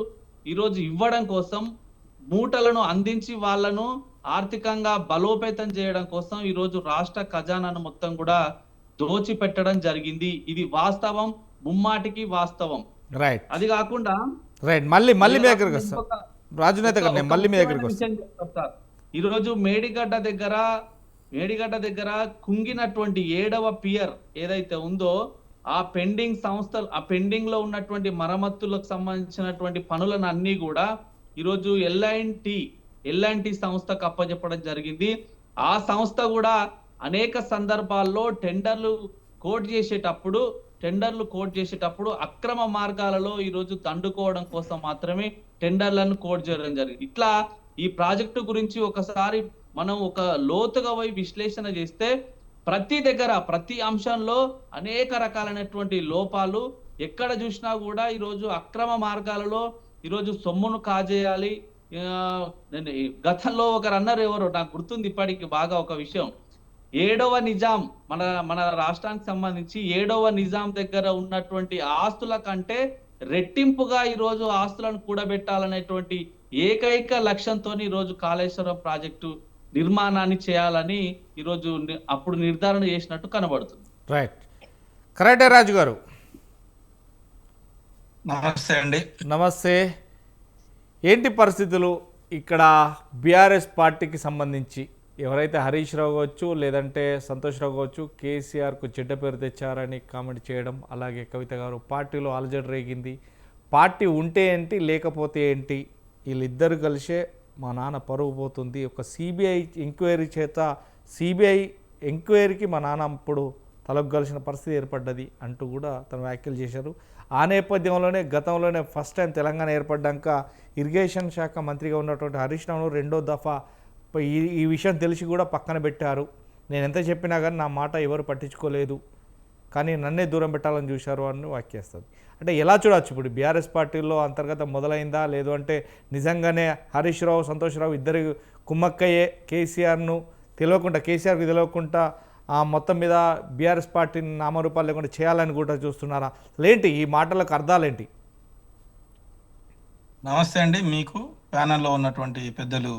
S3: ఈరోజు ఇవ్వడం కోసం, మూటలను అందించి వాళ్ళను ఆర్థికంగా బలోపేతం చేయడం కోసం ఈరోజు రాష్ట్ర ఖజానాను మొత్తం కూడా దోచిపెట్టడం జరిగింది. ఇది వాస్తవం, ముమ్మాటికి వాస్తవం.
S1: రైట్,
S3: అది కాకుండా
S1: రైట్, మళ్ళీ మీ దగ్గరికి వస్తాం రాజునేత గారు, నేను మళ్ళీ మీ దగ్గరికి వస్తాను.
S3: ఈరోజు మేడిగడ్డ దగ్గర కుంగినటువంటి 7వ పియర్ ఏదైతే ఉందో ఆ పెండింగ్ లో ఉన్నటువంటి మరమ్మతులకు సంబంధించినటువంటి పనులను అన్ని కూడా ఈరోజు ఎల్ఎన్టీ సంస్థకు అప్పచెప్పడం జరిగింది. ఆ సంస్థ కూడా అనేక సందర్భాల్లో టెండర్లు కోట్ చేసేటప్పుడు అక్రమ మార్గాలలో ఈరోజు దండుకోవడం కోసం మాత్రమే టెండర్లను కోట్ చేయడం జరిగింది. ఇట్లా ఈ ప్రాజెక్టు గురించి ఒకసారి మనం ఒక లోతుగా పోయి విశ్లేషణ చేస్తే ప్రతి అంశంలో అనేక రకాలైనటువంటి లోపాలు, ఎక్కడ చూసినా కూడా ఈరోజు అక్రమ మార్గాలలో ఈరోజు సొమ్మును కాజేయాలి. గతంలో ఒకరు అన్నారు, ఎవరు నాకు గుర్తుంది ఇప్పటికి బాగా ఒక విషయం, 7వ నిజాం మన రాష్ట్రానికి సంబంధించి 7వ నిజాం దగ్గర ఉన్నటువంటి ఆస్తుల కంటే రెట్టింపుగా ఈరోజు ఆస్తులను కూడబెట్టాలనేటువంటి ఏకైక లక్ష్యంతో ఈరోజు కాళేశ్వరం ప్రాజెక్టు నిర్మాణాన్ని చేయాలని ఈరోజు అప్పుడు నిర్ధారణ చేసినట్టు కనబడుతుంది.
S1: రైట్, కరెక్టే రాజు గారు.
S4: నమస్తే అండి.
S1: నమస్తే. ఏంటి పరిస్థితులు ఇక్కడ బీఆర్ఎస్ పార్టీకి సంబంధించి? ఎవరైతే హరీష్ రావు కావచ్చు, లేదంటే సంతోష్ రావు కావచ్చు, కేసీఆర్కు చెడ్డ పేరు తెచ్చారని కామెంట్ చేయడం, అలాగే కవిత గారు పార్టీలో అలజడి రేగింది, పార్టీ ఉంటే ఏంటి లేకపోతే ఏంటి, వీళ్ళిద్దరు కలిసే మా నాన్న పరువు పోతుంది, ఒక సిబిఐ ఎంక్వైరీకి మా నాన్న అప్పుడు తలొగ్గాల్సిన పరిస్థితి ఏర్పడ్డది అంటూ కూడా తను వ్యాఖ్యలు చేశారు. ఆ నేపథ్యంలోనే గతంలోనే ఫస్ట్ టైం తెలంగాణ ఏర్పడ్డాక ఇరిగేషన్ శాఖ మంత్రిగా ఉన్నటువంటి హరీష్ రావును రెండో దఫా ఈ విషయం తెలిసి కూడా పక్కన పెట్టారు. నేను ఎంత చెప్పినా కానీ నా మాట ఎవరు పట్టించుకోలేదు, కానీ నన్నే దూరం పెట్టాలని చూశారు అని వ్యాఖ్యేస్తుంది. అంటే ఎలా చూడవచ్చు ఇప్పుడు బీఆర్ఎస్ పార్టీలో అంతర్గతం మొదలైందా, లేదు అంటే నిజంగానే హరీష్ రావు సంతోష్ రావు ఇద్దరు కుమ్మక్కయ్యే కేసీఆర్కి తెలియకుండా మొత్తం మీద బీఆర్ఎస్ పార్టీని నామరూపాలు లేకుండా చేయాలని కూడా చూస్తున్నారా? లేంటి ఈ మాటలకు అర్థాలేంటి?
S4: నమస్తే అండి. మీకు ప్యానల్లో ఉన్నటువంటి పెద్దలు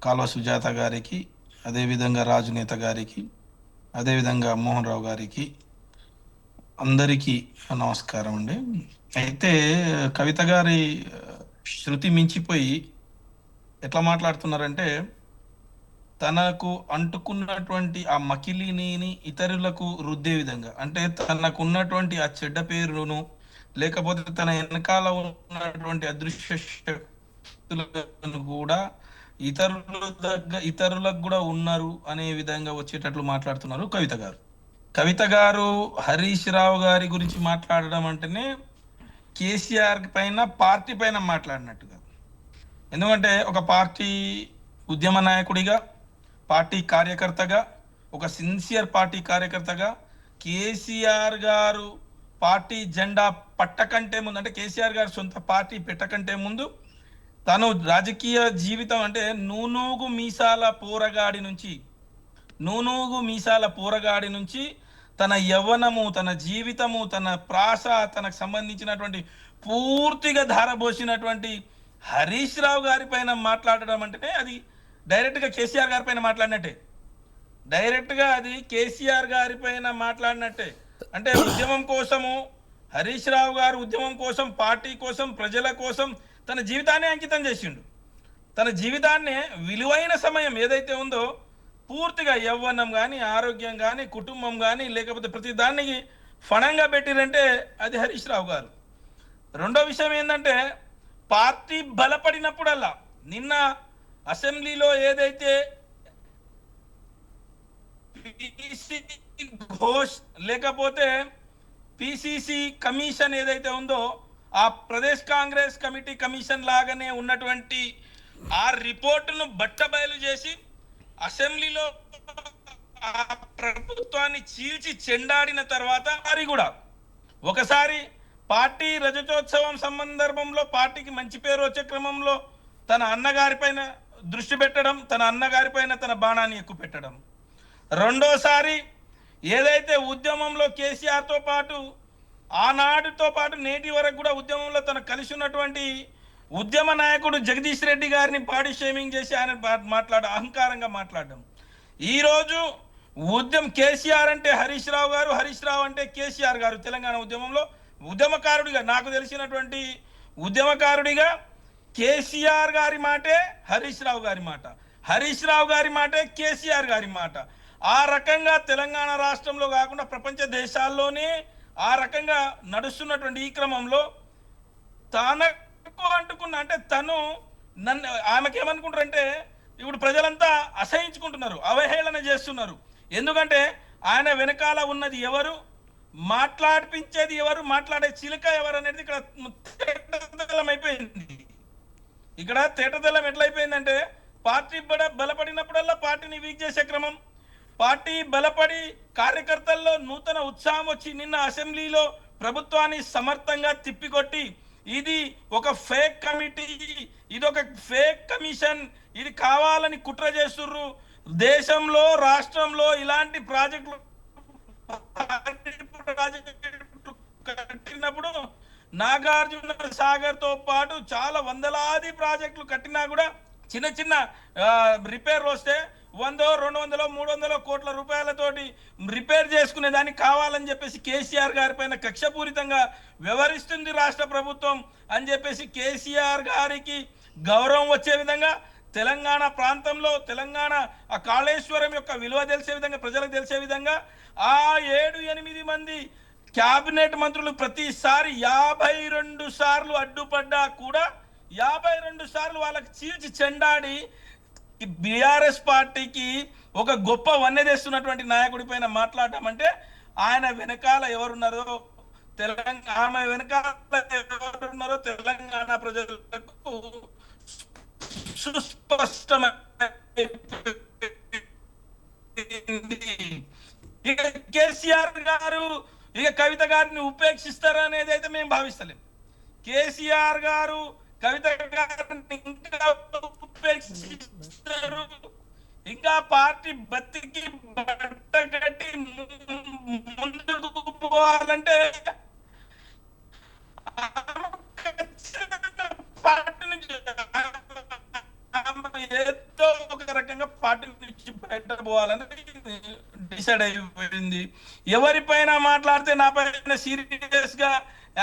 S4: కాల్వ సుజాత గారికి, అదేవిధంగా రాజునేత గారికి, అదేవిధంగా మోహన్ రావు గారికి, అందరికీ నమస్కారం అండి. అయితే కవిత గారి శృతి మించిపోయి ఎట్లా మాట్లాడుతున్నారంటే, తనకు అంటుకున్నటువంటి ఆ మకిలిని ఇతరులకు రుద్దే విధంగా, అంటే తనకు ఉన్నటువంటి ఆ చెడ్డ పేరును, లేకపోతే తన వెనకాల ఉన్నటువంటి అదృశ్య శక్తులను కూడా ఇతరులకు కూడా ఉన్నారు అనే విధంగా వచ్చేటట్లు మాట్లాడుతున్నారు కవిత గారు. హరీష్ రావు గారి గురించి మాట్లాడడం అంటేనే కేసీఆర్ పైన, పార్టీ పైన మాట్లాడినట్టుగా. ఎందుకంటే ఒక పార్టీ ఉద్యమ నాయకుడిగా, పార్టీ కార్యకర్తగా, ఒక సిన్సియర్ పార్టీ కార్యకర్తగా కేసీఆర్ గారు పార్టీ జెండా పట్టకంటే ముందు, అంటే కేసీఆర్ గారు సొంత పార్టీ పెట్టకంటే ముందు తను రాజకీయ జీవితం అంటే నూనూగు మీసాల పోరగాడి నుంచి తన యవ్వనము, తన జీవితము, తన ప్రాస, తనకు సంబంధించినటువంటి పూర్తిగా ధారపోసినటువంటి హరీష్ రావు గారి పైన మాట్లాడడం అంటేనే అది డైరెక్ట్గా కేసీఆర్ గారి పైన మాట్లాడినట్టే. అంటే ఉద్యమం కోసము హరీష్ రావు గారు ఉద్యమం కోసం, పార్టీ కోసం, ప్రజల కోసం తన జీవితాన్ని అంకితం చేసిండు. తన జీవితాన్ని విలువైన సమయం ఏదైతే ఉందో పూర్తిగా యవ్వనం కానీ, ఆరోగ్యం కానీ, కుటుంబం కానీ, లేకపోతే ప్రతి దానికి ఫణంగా పెట్టిరంటే అది హరీష్ రావు గారు. రెండో విషయం ఏంటంటే పార్టీ బలపడినప్పుడల్లా, నిన్న అసెంబ్లీలో ఏదైతే ఘోష్ లేకపోతే పిసిసి కమిషన్ ఏదైతే ఉందో ఆ ప్రదేశ్ కాంగ్రెస్ కమిటీ కమిషన్ లాగానే ఉన్నటువంటి ఆ రిపోర్టును బట్టబయలు చేసి అసెంబ్లీలో ఆ ప్రభుత్వాన్ని చీల్చి చెండాడిన తర్వాత అది కూడా ఒకసారి పార్టీ రజతోత్సవం సందర్భంలో పార్టీకి మంచి పేరు వచ్చే క్రమంలో తన అన్నగారి పైన దృష్టి పెట్టడం, తన అన్నగారి పైన తన బాణాన్ని ఎక్కువ పెట్టడం. రెండోసారి ఏదైతే ఉద్యమంలో కేసీఆర్తో పాటు ఆనాడుతో పాటు నేటి వరకు కూడా ఉద్యమంలో తన కలిసి ఉన్నటువంటి ఉద్యమ నాయకుడు జగదీష్ రెడ్డి గారిని బాడీ షేమింగ్ చేసి ఆయన అహంకారంగా మాట్లాడడం. ఈరోజు కేసీఆర్ అంటే హరీష్ రావు గారు, హరీష్ రావు అంటే కేసీఆర్ గారు. తెలంగాణ ఉద్యమంలో ఉద్యమకారుడిగా, నాకు తెలిసినటువంటి ఉద్యమకారుడిగా కేసీఆర్ గారి మాటే హరీష్ రావు గారి మాట, హరీష్ రావు గారి మాటే కేసీఆర్ గారి మాట. ఆ రకంగా తెలంగాణ రాష్ట్రంలో కాకుండా ప్రపంచ దేశాల్లోనే ఆ రకంగా నడుస్తున్నటువంటి ఈ క్రమంలో తనకు అంటుకున్న, అంటే తను ఆమెకేమనుకుంటారంటే ఇప్పుడు ప్రజలంతా అసహించుకుంటున్నారు, అవహేళన చేస్తున్నారు. ఎందుకంటే ఆయన వెనకాల ఉన్నది ఎవరు, మాట్లాడిపించేది ఎవరు, మాట్లాడే చిలుక ఎవరు అనేది ఇక్కడ తేటతెల్లం అయిపోయింది. ఇక్కడ తేటతెల్లం ఎట్లయిపోయిందంటే పార్టీ బలపడినప్పుడల్లా పార్టీని వీక్ చేసే క్రమం, పార్టీ బలపడి కార్యకర్తల్లో నూతన ఉత్సాహం వచ్చి నిన్న అసెంబ్లీలో ప్రభుత్వాన్ని సమర్థంగా తిప్పికొట్టి ఇది ఒక ఫేక్ కమిటీ, ఇది ఒక ఫేక్ కమిషన్, ఇది కావాలని కుట్ర చేస్తుర్రు, దేశంలో రాష్ట్రంలో ఇలాంటి ప్రాజెక్టులు కట్టినప్పుడు నాగార్జున సాగర్ తో పాటు చాలా వందలాది ప్రాజెక్టులు కట్టినా కూడా చిన్న చిన్న రిపేర్లు వస్తే 100, 200, 300 కోట్ల రూపాయలతోటి రిపేర్ చేసుకునే దానికి కావాలని చెప్పేసి కేసీఆర్ గారి పైన కక్షపూరితంగా వ్యవహరిస్తుంది రాష్ట్ర ప్రభుత్వం అని చెప్పేసి కేసీఆర్ గారికి గౌరవం వచ్చే విధంగా తెలంగాణ ప్రాంతంలో తెలంగాణ ఆ కాళేశ్వరం యొక్క విలువ తెలిసే విధంగా, ప్రజలకు తెలిసే విధంగా ఆ 7-8 మంది క్యాబినెట్ మంత్రులు ప్రతిసారి 52 సార్లు అడ్డుపడ్డా కూడా 52 సార్లు వాళ్ళకి చీల్చి చెండాడి బీఆర్ఎస్ పార్టీకి ఒక గొప్ప వన్నె తెస్తున్నటువంటి నాయకుడి పైన మాట్లాడటం అంటే ఆయన వెనకాల ఎవరున్నారో ఆమె వెనకాల ఎవరున్నారో తెలంగాణ ప్రజలకు సుస్పష్టమైంది. ఇక కేసీఆర్ గారు ఇక కవిత గారిని ఉపేక్షిస్తారనేది అయితే మేము భావిస్తలేం. కేసీఆర్ గారు కవిత గారిని ఇంకా ఉపేక్షిస్తారు, ఇంకా పార్టీ బతికి బట్ట కట్టి ముందుకు పోవాలంటే పార్టీ నుంచి ఏదో ఒక రకంగా పార్టీ నుంచి బయట పోవాలని డిసైడ్ అయిపోయింది. ఎవరిపైన మాట్లాడితే నా పైన సీరియస్ గా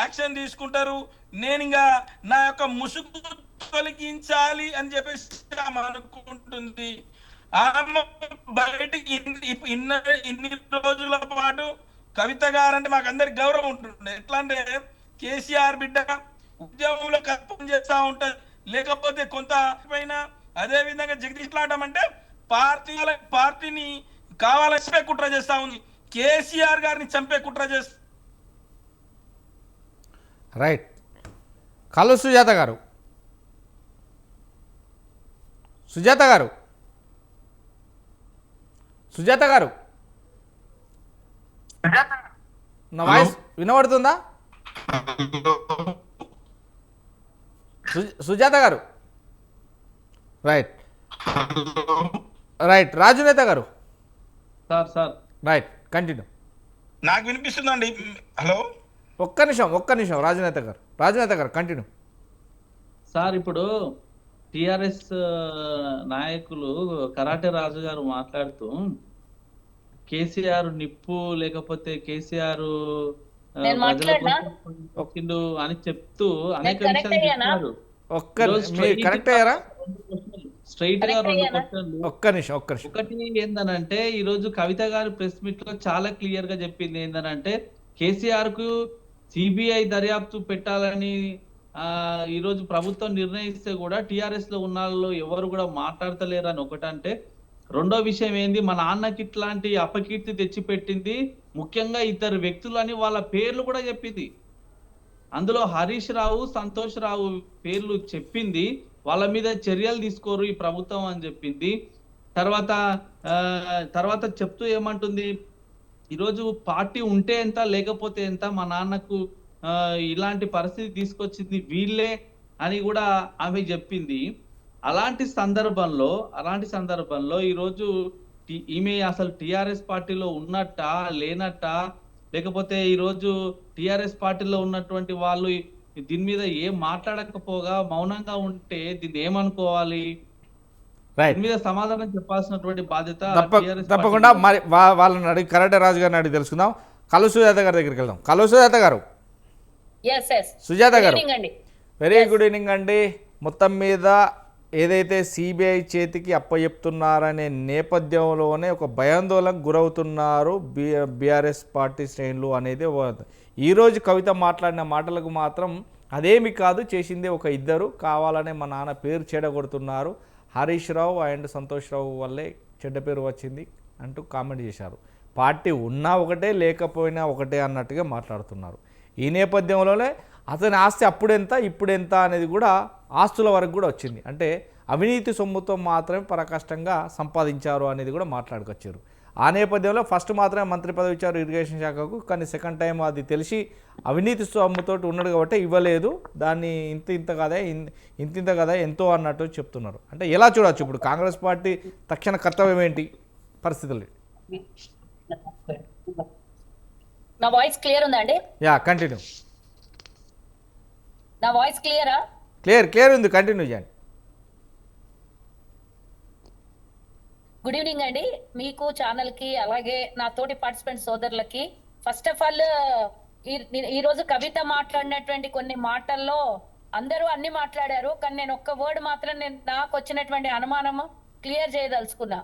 S4: యాక్షన్ తీసుకుంటారు, నేను ఇంకా నా యొక్క ముసుగు తొలగించాలి అని చెప్పేసి ఆమె అనుకుంటుంది. ఆమె బయటికి ఇన్ని రోజుల పాటు కవిత గారు అంటే మాకు అందరికి గౌరవం ఉంటుండే. ఎట్లా అంటే కేసీఆర్ బిడ్డ ఉద్యమంలో కల్పన చేస్తా ఉంటది, లేకపోతే కొంత పైన అదే విధంగా జగదీష్ లాటం అంటే పార్టీని కావాలని చంపే కుట్ర చేస్తా ఉంది, కేసీఆర్ గారిని చంపే కుట్ర చేస్తా.
S1: రైట్. కలు సుజాత గారు, సుజాత గారు, సుజాత గారు, నా వాయిస్ వినబడుతుందా? సుజాత గారు, రైట్ రైట్. రాజునేత గారు,
S3: సార్
S1: రైట్, కంటిన్యూ.
S4: నాకు వినిపిస్తుందండి. హలో,
S1: ఒక్క నిమిషం రాజునేత గారు కంటిన్యూ.
S3: సార్ ఇప్పుడు టిఆర్ఎస్ నాయకులు కరాటే రాజు గారు మాట్లాడుతూ కేసీఆర్ నిప్పు లేకపోతే కేసీఆర్
S5: నేను
S3: ప్రజల
S5: మాట్లాడినా
S3: కోసం వచ్చిండు అని చెప్తూ అనేక
S5: కరెక్ట్
S3: విషయాలు
S5: అయ్యానా?
S3: చెప్పారు.
S1: మీరు కరెక్ట్ అయ్యారా?
S3: స్ట్రైట్ గా
S5: Correct
S3: 2
S5: అయ్యానా?
S3: క్వశ్చన్లు.
S1: ఒక్క నిమిషం.
S3: ఒకటి ఏందనంటే ఈ రోజు కవిత గారు ప్రెస్ మీట్ లో చాలా క్లియర్ గా చెప్పింది ఏందనంటే కేసీఆర్ కు సిబిఐ దర్యాప్తు పెట్టాలని ఈ రోజు ప్రభుత్వం నిర్ణయిస్తే కూడా టిఆర్ఎస్ లో ఉన్న వాళ్ళు ఎవరు కూడా మాట్లాడతలేరు అని ఒకటంటే, రెండో విషయం ఏంది, మా నాన్నకి ఇట్లాంటి అపకీర్తి తెచ్చిపెట్టింది ముఖ్యంగా 2 వ్యక్తులు అని వాళ్ళ పేర్లు కూడా చెప్పింది. అందులో హరీష్ రావు, సంతోష్ రావు పేర్లు చెప్పింది. వాళ్ళ మీద చర్యలు తీసుకోరు ఈ ప్రభుత్వం అని చెప్పింది. తర్వాత చెప్తూ ఏమంటుంది, ఈరోజు పార్టీ ఉంటే ఎంత లేకపోతే ఎంత, మా నాన్నకు ఇలాంటి పరిస్థితి తీసుకొచ్చింది వీళ్ళే అని కూడా ఆమె చెప్పింది. అలాంటి సందర్భంలో ఈరోజు ఈమె అసలు టిఆర్ఎస్ పార్టీలో ఉన్నట్టా లేనట్టా, లేకపోతే ఈరోజు టిఆర్ఎస్ పార్టీలో ఉన్నటువంటి వాళ్ళు దీని మీద ఏం మాట్లాడకపోగా మౌనంగా ఉంటే దీన్ని ఏమనుకోవాలి?
S1: రైట్.
S3: దీని మీద సమాధానం చెప్పాల్సినటువంటి బాధ్యత TRS
S1: తప్పకుండా
S3: పార్టీలో.
S1: మరి వాళ్ళని అడిగి కరెక్ట్ రాజు గారిని అడిగి తెలుసుకుందాం. కలు సుజాత గారి దగ్గరికి వెళ్దాం. కలు సుజాత గారు. సుజాత గారు, వెరీ గుడ్ ఈవినింగ్ అండి. మొత్తం మీద ఏదైతే సిబిఐ చేతికి అప్పచెప్తున్నారనే నేపథ్యంలోనే ఒక భయాందోళనకు గురవుతున్నారు బీఆర్ఎస్ పార్టీ శ్రేణులు అనేది ఈరోజు కవిత మాట్లాడిన మాటలకు మాత్రం అదేమి కాదు, చేసిందే ఒక 2 కావాలనే మా నాన్న పేరు చెడగొడుతున్నారు, హరీష్ రావు అండ్ సంతోష్ రావు వల్లే చెడ్డ పేరు వచ్చింది అంటూ కామెంట్ చేశారు. పార్టీ ఉన్నా ఒకటే లేకపోయినా ఒకటే అన్నట్టుగా మాట్లాడుతున్నారు. ఈ నేపథ్యంలోనే అతని ఆస్తి అప్పుడెంత ఇప్పుడెంత అనేది కూడా ఆస్తుల వరకు కూడా వచ్చింది. అంటే అవినీతి సొమ్ముతో మాత్రమే పరకష్టంగా సంపాదించారు అనేది కూడా మాట్లాడుకొచ్చారు. ఆ నేపథ్యంలో ఫస్ట్ మాత్రమే మంత్రి పదవి ఇచ్చారు ఇరిగేషన్ శాఖకు, కానీ సెకండ్ టైం అది తెలిసి అవినీతి సొమ్ముతో ఉన్నాడు కాబట్టి ఇవ్వలేదు, దాన్ని ఇంత కదా ఎంతో అన్నట్టు చెప్తున్నారు. అంటే ఎలా చూడవచ్చు ఇప్పుడు కాంగ్రెస్ పార్టీ తక్షణ కర్తవ్యం ఏంటి పరిస్థితులు?
S5: నా వాయిస్ క్లియర్ ఉందా అండి?
S1: Yeah, continue.
S5: నా వాయిస్ క్లియరా?
S1: క్లియర్ ఉంది, కంటిన్యూ చేయండి.
S5: గుడ్ ఈవినింగ్ అండి మీకు, ఛానల్ కి, అలాగే నా తోటి పార్టిసిపెంట్ సోదరులకి. ఫస్ట్ ఆఫ్ ఆల్ ఈ రోజు కవిత మాట్లాడినటువంటి కొన్ని మాటల్లో అందరూ అన్ని మాట్లాడారు, కానీ నేను ఒక్క వర్డ్ మాత్రం నాకు వచ్చినటువంటి అనుమానము క్లియర్ చేయదలుచుకున్నా.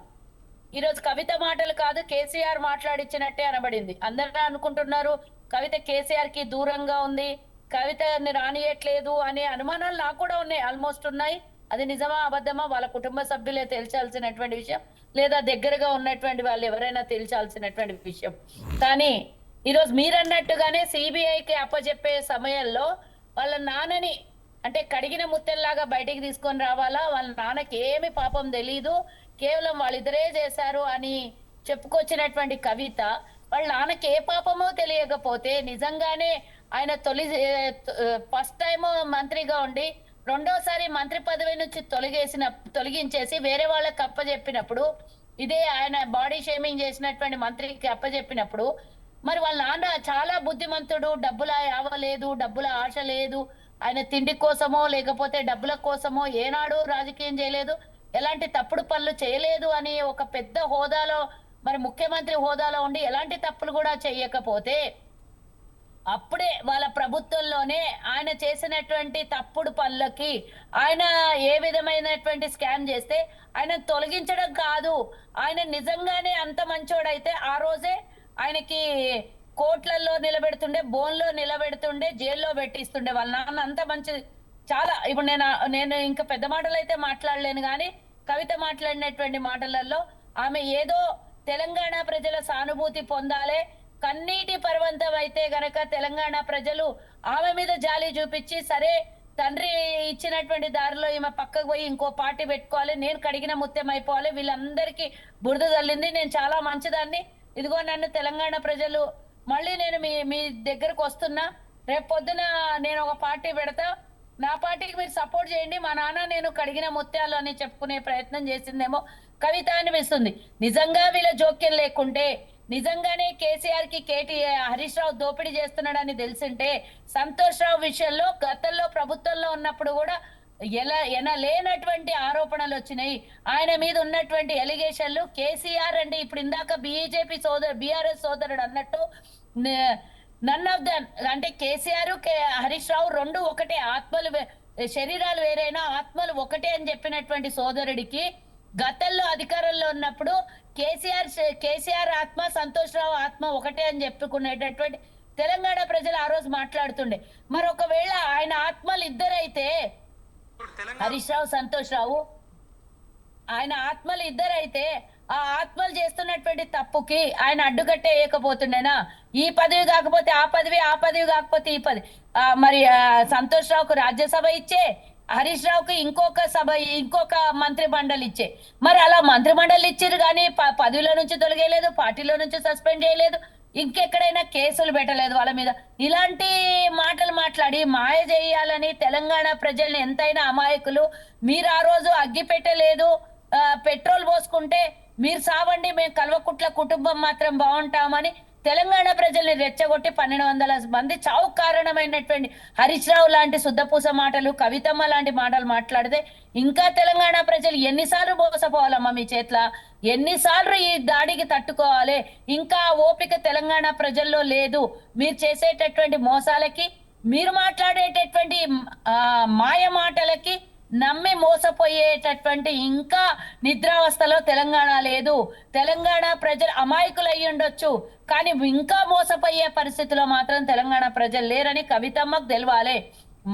S5: ఈ రోజు కవిత మాటలు కాదు, కేసీఆర్ మాట్లాడిచ్చినట్టే అనబడింది. అందరూ అనుకుంటున్నారు కవిత కేసీఆర్ కి దూరంగా ఉంది, కవితని రానియట్లేదు అనే అనుమానాలు నాకు కూడా ఉన్నాయి, ఆల్మోస్ట్ ఉన్నాయి. అది నిజమా అబద్ధమా వాళ్ళ కుటుంబ సభ్యులే తేల్చాల్సినటువంటి విషయం, లేదా దగ్గరగా ఉన్నటువంటి వాళ్ళు ఎవరైనా తేల్చాల్సినటువంటి విషయం. కానీ ఈరోజు మీరన్నట్టుగానే సిబిఐకి అప్పచెప్పే సమయంలో వాళ్ళ నాన్నని అంటే కడిగిన ముత్తెల్లాగా బయటికి తీసుకొని రావాలా, వాళ్ళ నాన్నకి ఏమి పాపం తెలీదు, కేవలం వాళ్ళిద్దరే చేశారు అని చెప్పుకొచ్చినటువంటి కవిత వాళ్ళ నాన్నకి ఏ పాపమో తెలియకపోతే, నిజంగానే ఆయన ఫస్ట్ టైం మంత్రిగా ఉండి రెండోసారి మంత్రి పదవి నుంచి తొలగించేసి వేరే వాళ్ళకి అప్పచెప్పినప్పుడు, ఇదే ఆయన బాడీ షేమింగ్ చేసినటువంటి మంత్రికి అప్పచెప్పినప్పుడు, మరి వాళ్ళ నాన్న చాలా బుద్ధిమంతుడు, డబ్బుల యావ లేదు, డబ్బుల ఆశ లేదు, ఆయన తిండి కోసమో లేకపోతే డబ్బుల కోసమో ఏనాడు రాజకీయం చేయలేదు, ఎలాంటి తప్పుడు పనులు చేయలేదు అని ఒక పెద్ద హోదాలో, మరి ముఖ్యమంత్రి హోదాలో ఉండి ఎలాంటి తప్పులు కూడా చేయకపోతే, అప్పుడే వాళ్ళ ప్రభుత్వంలోనే ఆయన చేసినటువంటి తప్పుడు పనులకి ఆయన ఏ విధమైనటువంటి స్కామ్ చేస్తే ఆయన తొలగించడం కాదు, ఆయన నిజంగానే అంత మంచోడైతే ఆ రోజే ఆయనకి కోట్లలో నిలబెడుతుండే, బోన్లో నిలబెడుతుండే, జైల్లో పెట్టిస్తుండే. వాళ్ళ నాన్న అంత మంచి చాలా. ఇప్పుడు నేను ఇంకా పెద్ద మాటలు అయితే మాట్లాడలేను, కానీ కవిత మాట్లాడినటువంటి మాటలలో ఆమె ఏదో తెలంగాణ ప్రజల సానుభూతి పొందాలి, కన్నీటి పర్వంతం అయితే గనక తెలంగాణ ప్రజలు ఆమె మీద జాలి చూపించి, సరే తండ్రి ఇచ్చినటువంటి దారిలో ఈమె పక్కకు పోయి ఇంకో పార్టీ పెట్టుకోవాలి, నేను కడిగిన ముత్యం అయిపోవాలి, వీళ్ళందరికీ బురద తల్లింది, నేను చాలా మంచిదాన్ని, ఇదిగో నన్ను తెలంగాణ ప్రజలు మళ్ళీ నేను మీ దగ్గరకు వస్తున్నా, రేపు పొద్దున నేను ఒక పార్టీ పెడతా, నా పార్టీకి మీరు సపోర్ట్ చేయండి, మా నాన్న నేను కడిగిన ముత్యాలు అని చెప్పుకునే ప్రయత్నం చేసిందేమో కవిత అనిపిస్తుంది. నిజంగా వీళ్ళ జోక్యం లేకుంటే, నిజంగానే కేసీఆర్ కి హరీష్ రావు దోపిడీ చేస్తున్నాడని తెలిసింటే, సంతోష్ రావు విషయంలో గతంలో ప్రభుత్వంలో ఉన్నప్పుడు కూడా ఎలా లేనటువంటి ఆరోపణలు వచ్చినాయి, ఆయన మీద ఉన్నటువంటి ఎలిగేషన్లు. కేసీఆర్ అంటే ఇప్పుడు ఇందాక బీఆర్ఎస్ సోదరుడు అన్నట్టు నన్ ఆఫ్ ద అంటే కేసీఆర్ హరీష్ రావు రెండు ఒకటే, ఆత్మలు శరీరాలు వేరైనా ఆత్మలు ఒకటే అని చెప్పినటువంటి సోదరుడికి గతంలో అధికారంలో ఉన్నప్పుడు కేసీఆర్ ఆత్మ సంతోష్ రావు ఆత్మ ఒకటే అని చెప్పుకునేటటువంటి తెలంగాణ ప్రజలు ఆ రోజు మాట్లాడుతుండే. మరి ఒకవేళ ఆయన ఆత్మలు ఇద్దరైతే హరీష్ రావు సంతోష్ రావు ఆయన ఆత్మలు ఇద్దరైతే ఆ ఆత్మలు చేస్తున్నటువంటి తప్పుకి ఆయన అడ్డుకట్టే వేయకపోతుండేనా? ఈ పదవి కాకపోతే ఆ పదవి, ఆ పదవి కాకపోతే ఈ పదవి. మరి సంతోష్ రావుకు రాజ్యసభ ఇచ్చే, హరీష్ రావుకి ఇంకొక మంత్రి మండలి ఇచ్చే. మరి అలా మంత్రి మండలి ఇచ్చారు కానీ పదవిలో నుంచి తొలగేయలేదు, పార్టీలో నుంచి సస్పెండ్ చేయలేదు, ఇంకెక్కడైనా కేసులు పెట్టలేదు వాళ్ళ మీద. ఇలాంటి మాటలు మాట్లాడి మాయ చేయాలని తెలంగాణ ప్రజల్ని ఎంతైనా అమాయకులు. మీరు ఆ రోజు అగ్గి పెట్టలేదు, పెట్రోల్ పోసుకుంటే మీరు సావండి, మేము కల్వకుట్ల కుటుంబం మాత్రం బాగుంటామని తెలంగాణ ప్రజల్ని రెచ్చగొట్టి 1200 మంది చావు కారణమైనటువంటి హరీష్ రావు లాంటి శుద్ధపూస మాటలు, కవితమ్మ లాంటి మాటలు మాట్లాడితే ఇంకా తెలంగాణ ప్రజలు ఎన్నిసార్లు మోసపోవాలమ్మా మీ చేతిలో? ఎన్నిసార్లు ఈ దాడికి తట్టుకోవాలి? ఇంకా ఓపిక తెలంగాణ ప్రజల్లో లేదు. మీరు చేసేటటువంటి మోసాలకి, మీరు మాట్లాడేటటువంటి మాయ మాటలకి నమ్మి మోసపోయేటటువంటి ఇంకా నిద్రావస్థలో తెలంగాణ లేదు. తెలంగాణ ప్రజలు అమాయకులు అయ్యి ఉండొచ్చు, కానీ ఇంకా మోసపోయే పరిస్థితిలో మాత్రం తెలంగాణ ప్రజలు లేరని కవితమ్మకు తెలవాలి.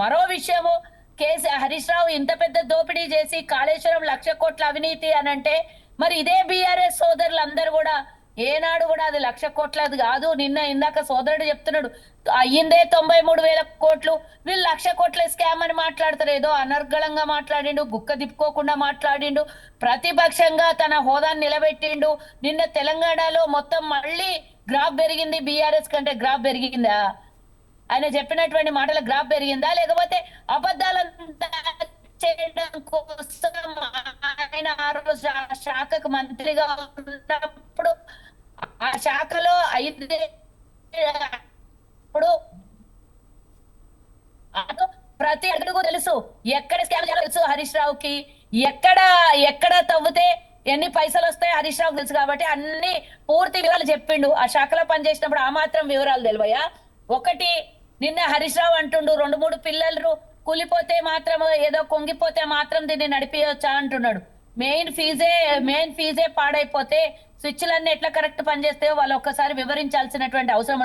S5: మరో విషయము, హరీష్ రావు ఇంత పెద్ద దోపిడీ చేసి కాళేశ్వరం 1,00,000 కోట్ల అవినీతి అనంటే మరి ఇదే బీఆర్ఎస్ సోదరులు అందరు కూడా ఏనాడు కూడా అది 1,00,000 కోట్లది కాదు. ఇందాక సోదరుడు చెప్తున్నాడు అయ్యిందే 93,000 కోట్లు, వీళ్ళు 1,00,000 కోట్ల స్కామ్ అని మాట్లాడతారు. ఏదో అనర్గళంగా మాట్లాడిండు, గుక్క తిప్పుకోకుండా మాట్లాడిండు, ప్రతిపక్షంగా తన హోదాన్ని నిలబెట్టిండు. నిన్న తెలంగాణలో మొత్తం మళ్ళీ గ్రాఫ్ పెరిగింది, బీఆర్ఎస్ కంటే గ్రాఫ్ పెరిగిందా? ఆయన చెప్పినటువంటి మాటల గ్రాఫ్ పెరిగిందా? లేకపోతే అబద్ధాలంతా చేయడం కోసం ఆయన ఆ రోజు ఆ శాఖకు మంత్రిగా ఉన్నప్పుడు ఆ శాఖలో 5 ప్రతి అడుగు తెలుసు, ఎక్కడ స్కామ్ తెలుసు హరీష్ రావుకి, ఎక్కడ తవ్వుతే ఎన్ని పైసలు వస్తాయో హరీష్ రావుకి తెలుసు. కాబట్టి అన్ని పూర్తి వివరాలు చెప్పిండు. ఆ శాఖలో పనిచేసినప్పుడు ఆ మాత్రం వివరాలు తెలివయా? ఒకటి, నిన్న హరీష్ రావు అంటుండు 2-3 పిల్లలు కూలిపోతే మాత్రం, ఏదో కొంగిపోతే మాత్రం దీన్ని నడిపించవచ్చా అంటున్నాడు. మెయిన్ ఫీజే పాడైపోతే స్విచ్లన్నీ ఎట్లా కరెక్ట్ పనిచేస్తాయో వాళ్ళు ఒక్కసారి వివరించాల్సినటువంటి అవసరం.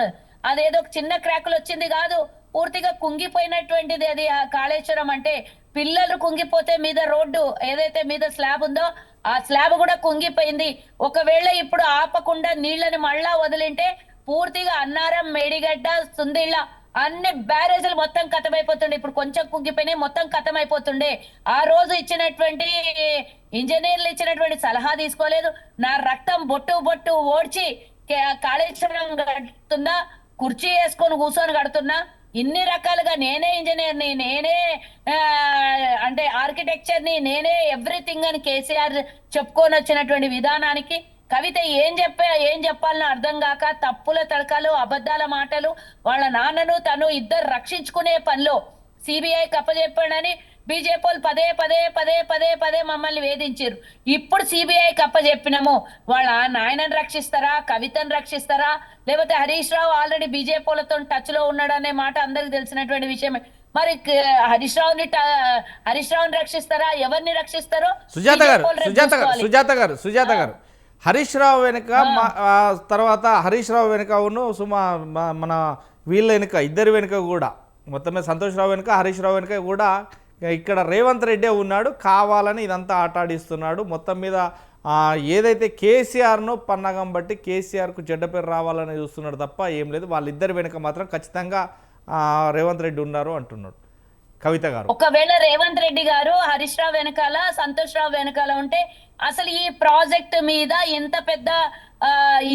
S5: అదేదో చిన్న క్రాకులు వచ్చింది కాదు, పూర్తిగా కుంగిపోయినటువంటిది అది. ఆ కాళేశ్వరం అంటే పిల్లలు కుంగిపోతే మీద రోడ్డు ఏదైతే మీద స్లాబ్ ఉందో ఆ స్లాబ్ కూడా కుంగిపోయింది. ఒకవేళ ఇప్పుడు ఆపకుండా నీళ్లను మళ్ళా వదిలింటే పూర్తిగా అన్నారం, మేడిగడ్డ, సుందిళ్ళ అన్ని బ్యారేజీలు మొత్తం కథమైపోతుండే. ఇప్పుడు కొంచెం కుంగిపోయినాయి, మొత్తం కథమైపోతుండే. ఆ రోజు ఇచ్చినటువంటి ఇంజనీర్లు ఇచ్చినటువంటి సలహా తీసుకోలేదు. నా రక్తం బొట్టు ఓడ్చి కాళేశ్వరం కడుతున్నా, కుర్చీ వేసుకొని కూర్చొని కడుతున్నా, ఇన్ని రకాలుగా నేనే ఇంజనీర్ని, నేనే అంటే ఆర్కిటెక్చర్ని, నేనే ఎవ్రీథింగ్ అని కేసీఆర్ చెప్పుకొని వచ్చినటువంటి విధానానికి కవిత ఏం చెప్పాలని అర్థం కాక తప్పుల తడకలు, అబద్ధాల మాటలు, వాళ్ళ నాన్నను తను ఇద్దరు రక్షించుకునే పనిలో సిబిఐకి అప్పచెప్పాడని బీజేపీ వాళ్ళు పదే మమ్మల్ని వేధించారు. ఇప్పుడు సిబిఐకి అప్పచెప్పినాము, వాళ్ళ నాయనని రక్షిస్తారా, కవితను రక్షిస్తారా, లేకపోతే హరీష్ రావు ఆల్రెడీ బీజేపీ వాళ్ళతో టచ్ లో ఉన్నాడనే మాట అందరికి తెలిసినటువంటి విషయమే. మరి హరీష్ రావుని రక్షిస్తారా? ఎవరిని రక్షిస్తారో
S1: సుజాత గారు హరీష్ రావు వెనుక తర్వాత హరీష్ రావు వెనుక మన వీళ్ళ వెనుక ఇద్దరి వెనుక కూడా మొత్తమే సంతోష్ రావు వెనుక హరీష్ రావు వెనుక కూడా ఇక్కడ రేవంత్ రెడ్డే ఉన్నాడు, కావాలని ఇదంతా ఆటాడిస్తున్నాడు. మొత్తం మీద ఏదైతే కేసీఆర్ను పన్నగం బట్టి కేసీఆర్కు చెడ్డ పేరు రావాలని చూస్తున్నాడు తప్ప ఏం లేదు. వాళ్ళిద్దరి వెనుక మాత్రం ఖచ్చితంగా రేవంత్ రెడ్డి ఉన్నారు అంటున్నాడు కవిత గారు.
S5: ఒకవేళ రేవంత్ రెడ్డి గారు హరీష్ రావు వెనకాల, సంతోష్ రావు వెనకాల ఉంటే అసలు ఈ ప్రాజెక్ట్ మీద ఎంత పెద్ద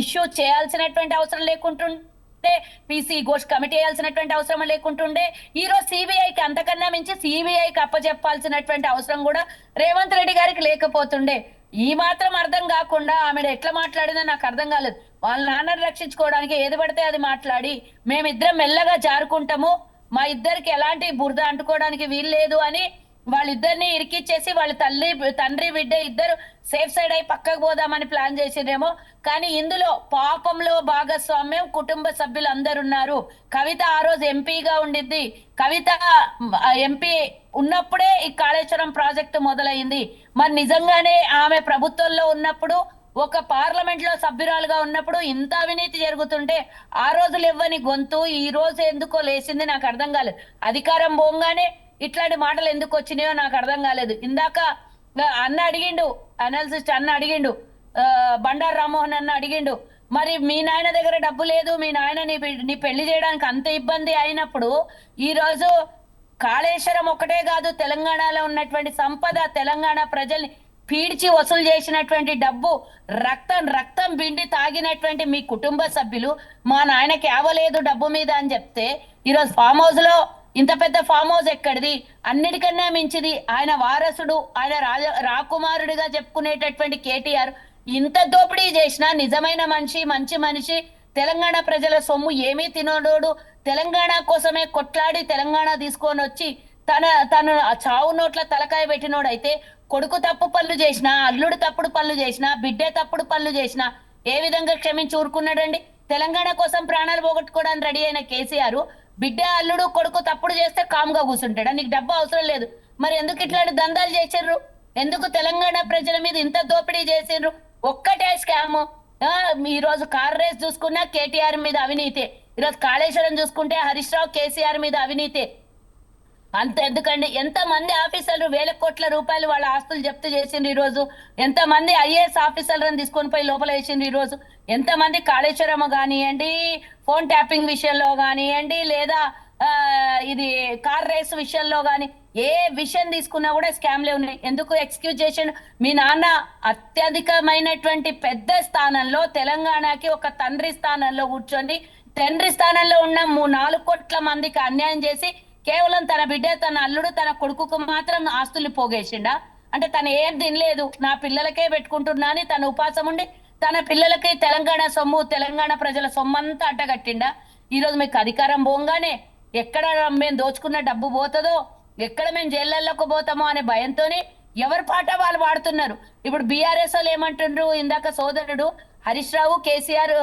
S5: ఇష్యూ చేయాల్సినటువంటి అవసరం లేకుంటుండే, పీసీ ఘోష్ కమిటీ వేయాల్సినటువంటి అవసరం లేకుంటుండే. ఈ రోజు సిబిఐకి అంతకన్నా మించి సిబిఐకి అప్పచెప్పాల్సినటువంటి అవసరం కూడా రేవంత్ రెడ్డి గారికి లేకపోతుండే. ఈ మాత్రం అర్థం కాకుండా ఆమె ఎట్లా మాట్లాడిందో నాకు అర్థం కాలేదు. వాళ్ళ నాన్నని రక్షించుకోవడానికి ఏది పడితే అది మాట్లాడి మేమిద్దరం మెల్లగా జారుకుంటాము, మా ఇద్దరికి ఎలాంటి బురద అంటుకోవడానికి వీల్లేదు అని వాళ్ళిద్దరిని ఇరికిచ్చేసి వాళ్ళ తండ్రి బిడ్డ ఇద్దరు సేఫ్ సైడ్ అయి పక్కకు పోదామని ప్లాన్ చేసిరేమో. కానీ ఇందులో పాపంలో భాగస్వామ్యం కుటుంబ సభ్యులు అందరు ఉన్నారు. కవిత ఆ రోజు ఎంపీగా ఉండింది. కవిత ఎంపీ ఉన్నప్పుడే ఈ కాళేశ్వరం ప్రాజెక్టు మొదలైంది. మరి నిజంగానే ఆమె ప్రభుత్వంలో ఉన్నప్పుడు, ఒక పార్లమెంట్ లో సభ్యురాలుగా ఉన్నప్పుడు ఇంత అవినీతి జరుగుతుంటే ఆ రోజులు ఇవ్వని గొంతు ఈ రోజు ఎందుకో లేచింది నాకు అర్థం కాలేదు. అధికారం పోగానే ఇట్లాంటి మాటలు ఎందుకు వచ్చినాయో నాకు అర్థం కాలేదు. ఇందాక అన్న అడిగిండు, అనాలిసిస్ట్ అన్న అడిగిండు, బండారు రామ్మోహన్ అన్న అడిగిండు, మరి మీ నాయన దగ్గర డబ్బు లేదు, మీ నాయన నీ పెళ్లి చేయడానికి అంత ఇబ్బంది అయినప్పుడు ఈ రోజు కాళేశ్వరం ఒకటే కాదు, తెలంగాణలో ఉన్నటువంటి సంపద, తెలంగాణ ప్రజల్ని పీడ్చి వసూలు చేసినటువంటి డబ్బు, రక్తం పిండి తాగినటువంటి మీ కుటుంబ సభ్యులు మా నాయనకి ఆవలేదు డబ్బు మీద అని చెప్తే, ఈరోజు ఫామ్ హౌస్ లో ఇంత పెద్ద ఫామ్ హౌస్ ఎక్కడిది? అన్నిటికన్నా మించిది ఆయన వారసుడు, ఆయన రాకుమారుడిగా చెప్పుకునేటటువంటి కేటీఆర్ ఇంత దోపిడీ చేసినా నిజమైన మనిషి, మంచి మనిషి, తెలంగాణ ప్రజల సొమ్ము ఏమీ తినోడు, తెలంగాణ కోసమే కొట్లాడి తెలంగాణ తీసుకొని వచ్చి తను చావు నోట్ల తలకాయ పెట్టినోడైతే, కొడుకు తప్పు పనులు చేసినా, అల్లుడు తప్పుడు పనులు చేసినా, బిడ్డే తప్పుడు పనులు చేసినా ఏ విధంగా క్షమించి ఊరుకున్నాడండి? తెలంగాణ కోసం ప్రాణాలు పోగొట్టుకోవడానికి రెడీ అయిన కేసీఆర్ బిడ్డ, అల్లుడు, కొడుకు తప్పుడు చేస్తే కామ్గా కూర్చుంటాడా? నీకు డబ్బు అవసరం లేదు. మరి ఎందుకు ఇట్లాంటి దందాలు చేసిర్రు? ఎందుకు తెలంగాణ ప్రజల మీద ఇంత దోపిడీ చేసిర్రు? ఒక్కటే స్కామ్. ఈ రోజు కార్ రేస్ చూసుకున్నా కేటీఆర్ మీద అవినీతి, ఈరోజు కాళేశ్వరం చూసుకుంటే హరీష్ రావు కేసీఆర్ మీద అవినీతి. అంత ఎందుకండి? ఎంత మంది ఆఫీసర్లు వేల కోట్ల రూపాయలు వాళ్ళ ఆస్తులు జప్తు చేసిండ్రు ఈ రోజు. ఎంత మంది ఐఏఎస్ ఆఫీసర్లను తీసుకొని పోయి లోపల వేసిండ్రు ఈ రోజు. ఎంత మంది కాళేశ్వరం కానివ్వండి, ఫోన్ ట్యాపింగ్ విషయంలో కానివ్వండి, లేదా ఇది కార్ రేస్ విషయంలో కానీ ఏ విషయం తీసుకున్నా కూడా స్కామ్లే ఉన్నాయి. ఎందుకు ఎక్స్క్యూజ్ చేసిండు? మీ నాన్న అత్యధికమైనటువంటి పెద్ద స్థానంలో, తెలంగాణకి ఒక తండ్రి స్థానంలో కూర్చొని, తండ్రి స్థానంలో ఉన్న 4 కోట్ల మందికి అన్యాయం చేసి కేవలం తన బిడ్డ, తన అల్లుడు, తన కొడుకుకు మాత్రం ఆస్తులు పోగేసిండా? అంటే తను ఏం తినలేదు, నా పిల్లలకే పెట్టుకుంటున్నా అని తన ఉపాసం ఉండి తన పిల్లలకి తెలంగాణ సొమ్ము, తెలంగాణ ప్రజల సొమ్మంతా అడ్డగట్టిండా? ఈ రోజు మీకు అధికారం పోగానే ఎక్కడ మేము దోచుకున్న డబ్బు పోతుందో, ఎక్కడ మేము జైళ్ళకు పోతామో అనే భయంతోనే ఎవరి పాట వాళ్ళు వాడుతున్నారు. ఇప్పుడు బీఆర్ఎస్ వాళ్ళు ఏమంటుండ్రు? ఇందాక సోదరుడు హరీష్ రావు కేసీఆర్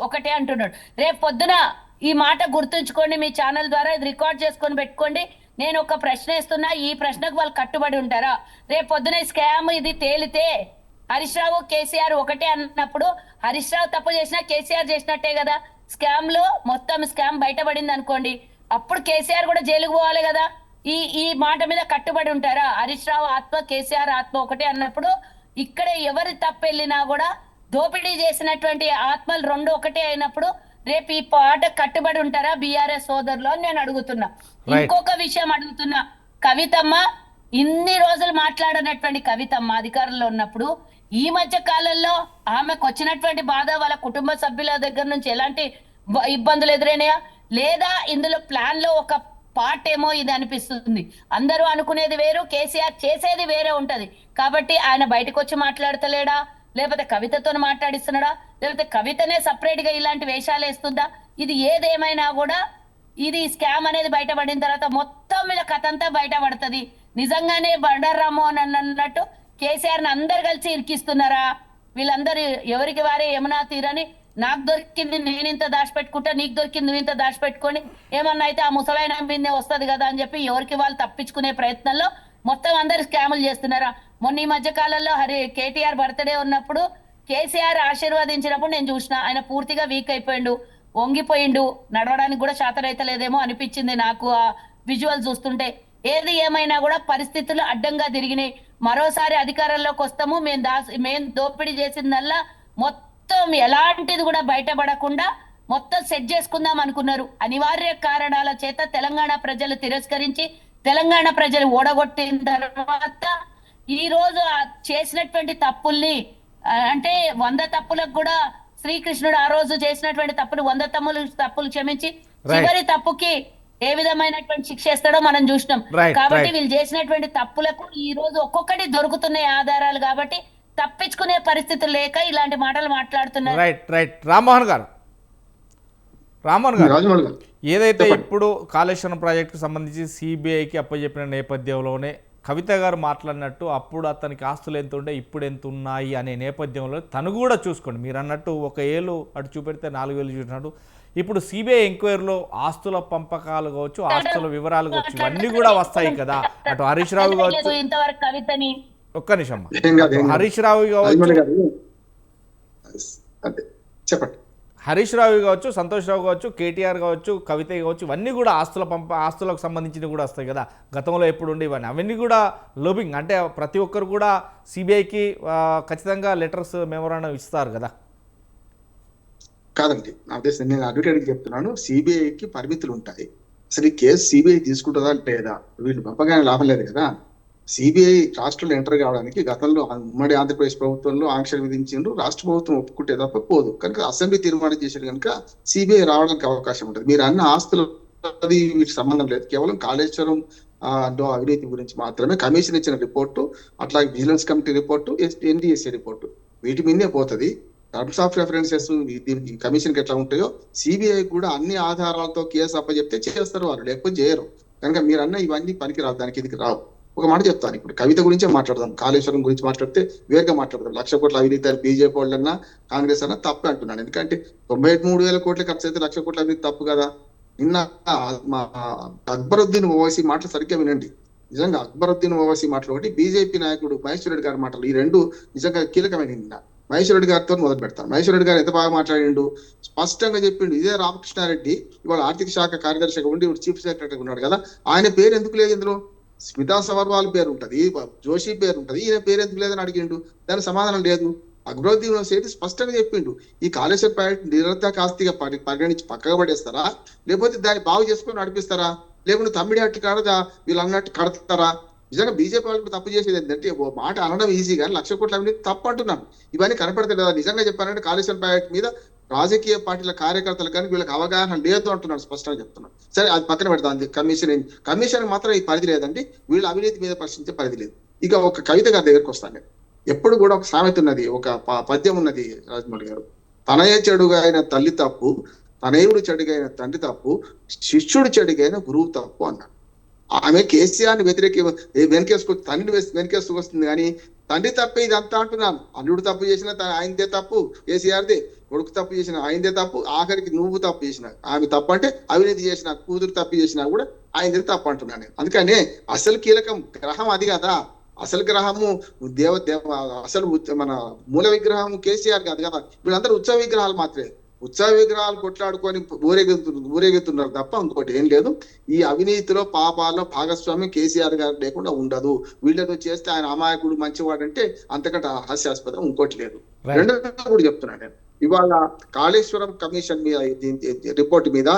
S5: ఒకటే అంటున్నాడు. రేపు పొద్దున ఈ మాట గుర్తుంచుకోండి, మీ ఛానల్ ద్వారా ఇది రికార్డ్ చేసుకొని పెట్టుకోండి. నేను ఒక ప్రశ్న ఇస్తున్నా, ఈ ప్రశ్నకు వాళ్ళు కట్టుబడి ఉంటారా? రేపు పొద్దున స్కామ్ ఇది తేలితే హరీష్ రావు కేసీఆర్ ఒకటే అన్నప్పుడు, హరీష్ రావు తప్పు చేసినా కేసీఆర్ చేసినట్టే కదా. స్కామ్ లో మొత్తం స్కామ్ బయటపడింది అనుకోండి, అప్పుడు కేసీఆర్ కూడా జైలుకు పోవాలి కదా. ఈ మాట మీద కట్టుబడి ఉంటారా? హరీష్ రావు ఆత్మ, కేసీఆర్ ఆత్మ ఒకటే అన్నప్పుడు ఇక్కడ ఎవరి తప్పెళ్ళినా కూడా దోపిడీ చేసినటువంటి ఆత్మలు రెండు ఒకటే అయినప్పుడు రేపు ఈ పాట కట్టుబడి ఉంటారా బీఆర్ఎస్ సోదరులు అని నేను అడుగుతున్నా. ఇంకొక విషయం అడుగుతున్నా, కవితమ్మ ఇన్ని రోజులు మాట్లాడినటువంటి కవితమ్మ అధికారంలో ఉన్నప్పుడు ఈ మధ్య కాలంలో ఆమెకు వచ్చినటువంటి బాధ వాళ్ళ కుటుంబ సభ్యుల దగ్గర నుంచి ఎలాంటి ఇబ్బందులు ఎదురైనాయా? లేదా ఇందులో ప్లాన్ లో ఒక పార్ట్ ఏమో ఇది అనిపిస్తుంది. అందరూ అనుకునేది వేరు, కేసీఆర్ చేసేది వేరే ఉంటది. కాబట్టి ఆయన బయటకు వచ్చి మాట్లాడతలేడా, లేకపోతే కవితతో మాట్లాడిస్తున్నాడా, లేకపోతే కవితనే సపరేట్ గా ఇలాంటి వేషాలు వేస్తుందా? ఇది ఏదేమైనా కూడా ఇది స్కామ్ అనేది బయటపడిన తర్వాత మొత్తం వీళ్ళ కథ అంతా బయటపడుతుంది. నిజంగానే బండారు రామ్మోహన్ అన్నట్టు కేసీఆర్ ని అందరు కలిసి ఇరికిస్తున్నారా? వీళ్ళందరూ ఎవరికి వారే యమునా తీరని, నాకు దొరికింది నేను ఇంత దాచిపెట్టుకుంటా, నీకు దొరికింది నువ్వు ఇంత దాచిపెట్టుకొని ఏమన్నా అయితే ఆ ముసలైన బిందె వస్తుంది కదా అని చెప్పి ఎవరికి వాళ్ళు తప్పించుకునే ప్రయత్నంలో మొత్తం అందరు స్కాములు చేస్తున్నారా? మొన్న ఈ మధ్య కాలంలో కేటీఆర్ బర్త్డే ఉన్నప్పుడు కేసీఆర్ ఆశీర్వదించినప్పుడు నేను చూసిన ఆయన పూర్తిగా వీక్ అయిపోయిండు, వంగిపోయిండు, నడవడానికి కూడా శాతరైతలేదేమో అనిపించింది నాకు ఆ విజువల్ చూస్తుంటే. ఏది ఏమైనా కూడా పరిస్థితులు అడ్డంగా తిరిగినాయి. మరోసారి అధికారంలోకి వస్తాము, మేము దోపిడీ చేసిందల్లా మొత్తం ఎలాంటిది కూడా బయటపడకుండా మొత్తం సెట్ చేసుకుందాం అనుకున్నారు. అనివార్య కారణాల చేత తెలంగాణ ప్రజలు తిరస్కరించి తెలంగాణ ప్రజలు ఓడగొట్టిన తర్వాత ఈ రోజు చేసినటువంటి తప్పుల్ని, అంటే 100 తప్పులకు కూడా శ్రీకృష్ణుడు ఆ రోజు చేసినటువంటి తప్పులు 100 తప్పులు క్షమించి చివరి తప్పుకి ఏ విధమైనటువంటి శిక్ష ఇస్తాడో మనం చూసినాం. కాబట్టి వీళ్ళు చేసినటువంటి తప్పులకు ఈ రోజు ఒక్కొక్కటి దొరుకుతున్నాయి ఆధారాలు. కాబట్టి తప్పించుకునే పరిస్థితులు లేక ఇలాంటి మాటలు మాట్లాడుతున్నారు.
S1: రైట్ రామ్మోహన్ గారు, రామన్ గారు
S2: రాజమౌళి గారు
S1: ఏదైతే
S2: చెప్పండి.
S1: ఇప్పుడు కాళేశ్వరం ప్రాజెక్టుకు సంబంధించి సిబిఐకి అప్పచెప్పిన నేపథ్యంలోనే కవిత గారు మాట్లాడినట్టు అప్పుడు అతనికి ఆస్తులు ఎంత ఉండే ఇప్పుడు ఎంత ఉన్నాయి అనే నేపథ్యంలో తను కూడా చూసుకోండి, మీరు అన్నట్టు ఒక ఏళ్ళు అటు చూపెడితే 4,000 చూసినట్టు ఇప్పుడు సిబిఐ ఎంక్వైరీలో ఆస్తుల పంపకాలు కావచ్చు, ఆస్తుల వివరాలు కావచ్చు, ఇవన్నీ కూడా వస్తాయి కదా. అటు హరీష్ రావు కావచ్చు,
S5: ఇంతవరకు కవితని
S1: ఒక్క నిమిషం అమ్మా.
S2: ఏం కాదు, ఏం కాదు.
S1: హరీష్ రావు
S2: రాజమౌళి
S1: కావచ్చు,
S2: గారు అదే చెప్పండి.
S1: హరీష్ రావు కావచ్చు, సంతోష్ రావు కావచ్చు, కేటీఆర్ కావచ్చు, కవిత కావచ్చు, ఇవన్నీ కూడా ఆస్తులకు సంబంధించినవి కూడా వస్తాయి కదా. గతంలో ఎప్పుడు ఉండే ఇవన్నీ అవన్నీ కూడా లోబింగ్ అంటే ప్రతి ఒక్కరు కూడా సిబిఐకి ఖచ్చితంగా లెటర్స్ మెమోరాండం ఇస్తారు కదా.
S2: కాదండి, నా ఉద్దేశం నేను అడ్వకేట్కి చెప్తున్నాను, సిబిఐకి పరిమితులు ఉంటాయి. అసలు ఈ కేసు సిబిఐ తీసుకుంటుందా లేదా, వీళ్ళు పంపగానే లాభం లేదు కదా. సిబిఐ రాష్ట్రంలో ఎంటర్ కావడానికి గతంలో ఉమ్మడి ఆంధ్రప్రదేశ్ ప్రభుత్వంలో ఆంక్షలు విధించిండ్రు, రాష్ట్ర ప్రభుత్వం ఒప్పుకుంటే తప్ప పోదు. కనుక అసెంబ్లీ తీర్మానం చేశారు కనుక సిబిఐ రావడానికి అవకాశం ఉంటుంది. మీరు అన్న ఆస్తులు అది వీటికి సంబంధం లేదు, కేవలం కాళేశ్వరం అవినీతి గురించి మాత్రమే కమిషన్ ఇచ్చిన రిపోర్టు, అట్లాగే vigilance committee report, NDSA report, వీటి మీదే పోతుంది. టర్మ్స్ ఆఫ్ రెఫరెన్సెస్ దీనికి కమిషన్కి ఎట్లా ఉంటాయో సిబిఐ కూడా అన్ని ఆధారాలతో కేసు అప్పచెప్తే చేస్తారు వారు, లేకపోతే చేయరు. కనుక మీరు అన్న ఇవన్నీ పనికిరావు, దానికి ఇది రావు. ఒక మాట చెప్తాను, ఇప్పుడు కవిత గురించే మాట్లాడదాం. కాళేశ్వరం గురించి మాట్లాడితే వేరుగా మాట్లాడదాం. 1,00,000 కోట్ల అవినీతి బీజేపీ వాళ్ళన్నా కాంగ్రెస్ అన్నా తప్పే అంటున్నాను. ఎందుకంటే 93,000 కోట్లు ఖర్చు అయితే 1,00,000 కోట్ల అవినీతి తప్పు కదా. నిన్న మా అక్బరుద్దీన్ ఓవైసీ మాటలు సరిగ్గా వినండి. నిజంగా అక్బరుద్దీన్ ఓవైసీ మాటలు ఒకటి, బీజేపీ నాయకుడు మహేశ్వర్ రెడ్డి గారి మాటలు, ఈ రెండు నిజంగా కీలకమైన. నిన్న మహేశ్వర్ రెడ్డి గారితో మొదలు పెడతాను. మహేశ్వర్ రెడ్డి గారు ఎంత బాగా మాట్లాడిండు, స్పష్టంగా చెప్పిండు. ఇదే రామకృష్ణారెడ్డి ఇవాళ ఆర్థిక శాఖ కార్యదర్శిగా ఉండి చీఫ్ సెక్రటరీగా ఉన్నాడు కదా, ఆయన పేరు ఎందుకు లేదు ఇందులో? స్మితా సబర్వాల్ పేరు ఉంటది, జోషి పేరు ఉంటది, ఈయన పేరు ఎందుకు లేదని అడిగిండు. దానికి సమాధానం లేదు. అక్బరుద్దీన్ ఓవైసీ స్పష్టంగా చెప్పిండు, ఈ కాళేశ్వరం ప్రాజెక్ట్ నిరర్ధక ఆస్తిగా పరిగణించి పక్కగా పడేస్తారా, లేకపోతే దాన్ని బాగు చేసుకొని నడిపిస్తారా, లేకుంటే తమ్మిడి అట్టు కాడ వీళ్ళు అన్నట్టు కడతారా? నిజంగా బీజేపీ వాళ్ళు తప్పు చేసేది ఏంటంటే, ఓ మాట అనడం ఈజీ కానీ 1,00,000 కోట్ల అవినీతి తప్పు అంటున్నాను. ఇవన్నీ కనపడతాయి కదా. నిజంగా చెప్పానంటే కాళేశ్వరం ప్రాజెక్ట్ మీద రాజకీయ పార్టీల కార్యకర్తలు కానీ వీళ్ళకి అవగాహన లేదు అంటున్నాను, స్పష్టంగా చెప్తున్నాను. సరే, అది పక్కన పెడతాను. కమిషన్ మాత్రం ఈ పరిధి లేదండి, వీళ్ళు అవినీతి మీద ప్రశ్నించే పరిధి లేదు. ఇక ఒక కవిత గారి దగ్గరికి వస్తాను నేను. ఎప్పుడు కూడా ఒక సామెత ఉన్నది, ఒక పద్యం ఉన్నది రాజమౌళి గారు. తనయ చెడుగా అయిన తల్లి తప్పు, తనయుడు చెడుగైన తండ్రి తప్పు, శిష్యుడు చెడుగైన గురువు తప్పు అన్నాడు. ఆమె కేసీఆర్ని తండ్రిని వెనకేసుకు వస్తుంది కానీ తండ్రి తప్పే ఇదంతా అంటున్నాను. అల్లుడు తప్పు చేసిన ఆయనదే తప్పు, కేసీఆర్దే. కొడుకు తప్పు చేసిన ఆయనదే తప్పు, ఆఖరికి నువ్వు తప్పు చేసిన ఆమె తప్పు, అంటే అవినీతి చేసిన కూతురు తప్పు చేసినా కూడా ఆయనదే తప్పు అంటున్నాను నేను. అందుకనే అసలు కీలకం గ్రహం అది కదా. అసలు గ్రహము అసలు మన మూల విగ్రహం కేసీఆర్ కాదు కదా. వీళ్ళందరూ ఉత్సవ విగ్రహాలు మాత్రమే. ఉత్సవ విగ్రహాలు కొట్లాడుకొని ఊరేగుతున్నారు తప్ప ఇంకోటి ఏం లేదు. ఈ అవినీతిలో పాపాల్లో భాగస్వామ్యం కేసీఆర్ గారు లేకుండా ఉండదు. వీళ్ళతో చేస్తే ఆయన అమాయకుడు మంచివాడంటే అంతకంటే హాస్యాస్పదం ఇంకోటి లేదు. రెండోది కూడా చెప్తున్నాను నేను, ఇవాళ కాళేశ్వరం కమిషన్ మీద రిపోర్ట్ మీద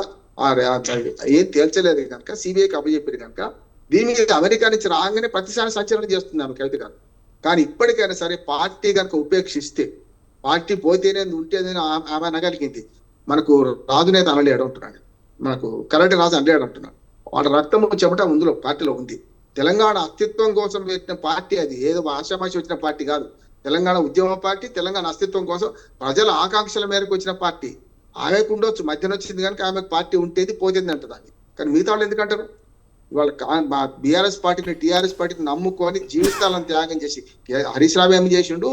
S2: ఏం తేల్చలేదు కనుక సిబిఐకి అప్పచెప్పారు కనుక దీని మీద అమెరికా నుంచి రాగానే ప్రతిసారి సంచలనం చేస్తున్నాను కవిత గారు. కానీ ఇప్పటికైనా సరే పార్టీ కనుక ఉపేక్షిస్తే, పార్టీ పోతేనే ఉంటేనే ఆమె అనగలిగింది. మనకు రాజునేత అనలేడు అంటున్నాడు, మనకు కరెంట్ రాజు అనలేడు అంటున్నాడు. వాళ్ళ రక్తము చెమట ముందులో పార్టీలో ఉంది. తెలంగాణ అస్తిత్వం కోసం పెట్టిన పార్టీ అది, ఏదో ఆశామాషి వచ్చిన పార్టీ కాదు. తెలంగాణ ఉద్యమ పార్టీ, తెలంగాణ అస్తిత్వం కోసం ప్రజల ఆకాంక్షల మేరకు వచ్చిన పార్టీ. ఆమెకు ఉండొచ్చు, మధ్యన వచ్చింది కనుక ఆమెకు పార్టీ ఉంటేది పోతేది అంటదాన్ని. కానీ మిగతా వాళ్ళు ఎందుకంటారు? ఇవాళ బీఆర్ఎస్ పార్టీని టీఆర్ఎస్ పార్టీని నమ్ముకొని జీవితాలను త్యాగం చేసి, హరీష్ రావు ఏం చేసిండు,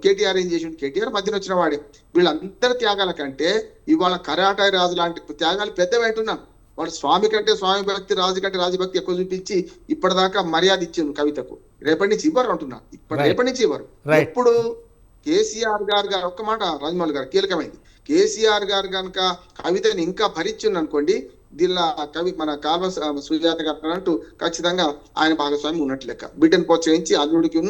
S2: కేటీఆర్ ఏం చేసిండు, కేటీఆర్ మధ్యన వచ్చిన వాడే. వీళ్ళందరి త్యాగాల కంటే ఇవాళ కరాటాయి రాజు లాంటి త్యాగాలు పెద్దవి అంటున్నాను. వాడు స్వామి కంటే స్వామి భక్తి, రాజు కంటే రాజభక్తి ఎక్కువ చూపించి ఇప్పటిదాకా మర్యాద ఇచ్చింది కవితకు. రేపటి నుంచి ఇవ్వరు అంటున్నా, రేపటి నుంచి ఇవ్వరు. ఎప్పుడు కేసీఆర్ గారు ఒక్క మాట రాజమౌళి గారు కీలకమైంది. కేసీఆర్ గారు కనుక కవితని ఇంకా భరించింది అనుకోండి, దీనిలో మన కాల్వ సుజాత గారు అంటూ ఖచ్చితంగా ఆయన భాగస్వామి ఉన్నట్టు లెక్క. బిడ్డను ప్రోత్సహించి అల్లుడికి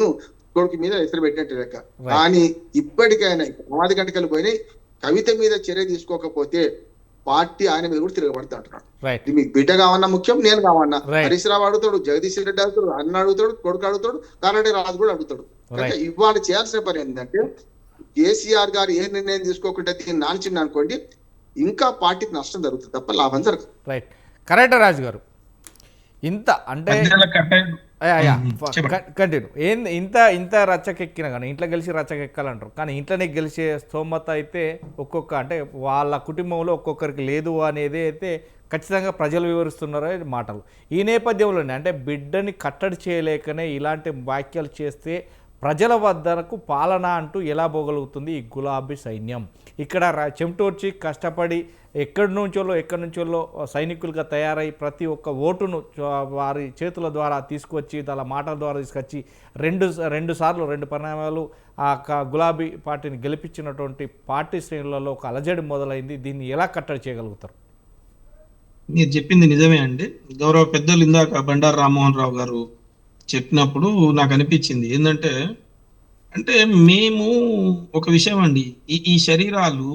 S2: కొడుకు మీద ఎసరు పెట్టినట్టు లెక్క. కానీ ఇప్పటికైనా సమాధి గంటకలు పోయినాయి. కవిత మీద చర్య తీసుకోకపోతే పార్టీ ఆయన మీద కూడా తిరగబడతా అంటున్నాడు. మీకు బిడ్డ కావన్నా ముఖ్యం, నేను కావన్నా. హరీష్ రావు అడుగుతాడు, జగదీష్ రెడ్డి అడుగుతాడు, అన్న అడుగుతాడు, కొడుకు అడుగుతాడు, కారణి రాజు కూడా అడుగుతాడు. కనుక ఇవాళ చేయాల్సిన పని ఏంటంటే, కేసీఆర్ గారు ఏ నిర్ణయం తీసుకోకుండా దీన్ని నాల్చింది అనుకోండి, ఇంకా పార్టీకి నష్టం జరుగుతుంది తప్ప లాభం జరగదు.
S1: రైట్, కరెక్ట్ రాజు గారు. ఇంత అంటే కంటిన్యూ. ఏంది ఇంత రచ్చకెక్కినా కానీ ఇంట్లో గెలిచి రచ్చకెక్కాలంటారు, కానీ ఇంట్లోనే గెలిచే స్తోమత అయితే అంటే వాళ్ళ కుటుంబంలో ఒక్కొక్కరికి లేదు అనేది అయితే ఖచ్చితంగా ప్రజలు వివరిస్తున్నారో మాటలు. ఈ నేపథ్యంలోనే అంటే బిడ్డని కట్టడి చేయలేకనే ఇలాంటి వ్యాఖ్యలు చేస్తే ప్రజల వద్దకు పాలన అంటూ ఎలా పోగలుగుతుంది ఈ గులాబీ సైన్యం? ఇక్కడ చెమటోర్చి కష్టపడి ఎక్కడి నుంచో సైనికులుగా తయారై ప్రతి ఒక్క ఓటును వారి చేతుల ద్వారా తీసుకొచ్చి వాళ్ళ మాటల ద్వారా తీసుకొచ్చి రెండు పరిణామాలు ఆ గులాబీ పార్టీని గెలిపించినటువంటి పార్టీ శ్రేణులలో ఒక అలజడి మొదలైంది. దీన్ని ఎలా కట్టడి చేయగలుగుతారు?
S4: మీరు చెప్పింది నిజమే అండి. గౌరవ పెద్దలు ఇందాక బండారు రామ్మోహన్ రావు గారు చెప్పినప్పుడు నాకు అనిపించింది ఏంటంటే, అంటే మేము ఒక విషయం అండి, ఈ శరీరాలు,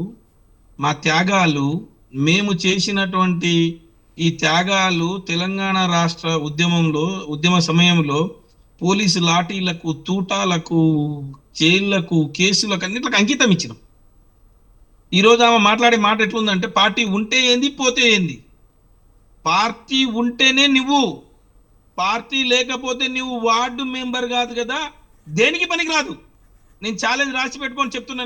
S4: మా త్యాగాలు, మేము చేసినటువంటి ఈ త్యాగాలు తెలంగాణ రాష్ట్ర ఉద్యమ సమయంలో పోలీసు లాఠీలకు, తూటాలకు, జైళ్లకు, కేసులకు అన్నిట్లకు అంకితం ఇచ్చినాం. ఈరోజు ఆమె మాట్లాడే మాట ఎట్లుందంటే, పార్టీ ఉంటే ఏంది పోతే ఏంది, పార్టీ ఉంటేనే నువ్వు, పార్టీ లేకపోతే నువ్వు వార్డు మెంబర్ కాదు కదా, దేనికి పనికి రాదు. నేను ఛాలెంజ్ రాసి పెట్టుకొని చెప్తున్నా.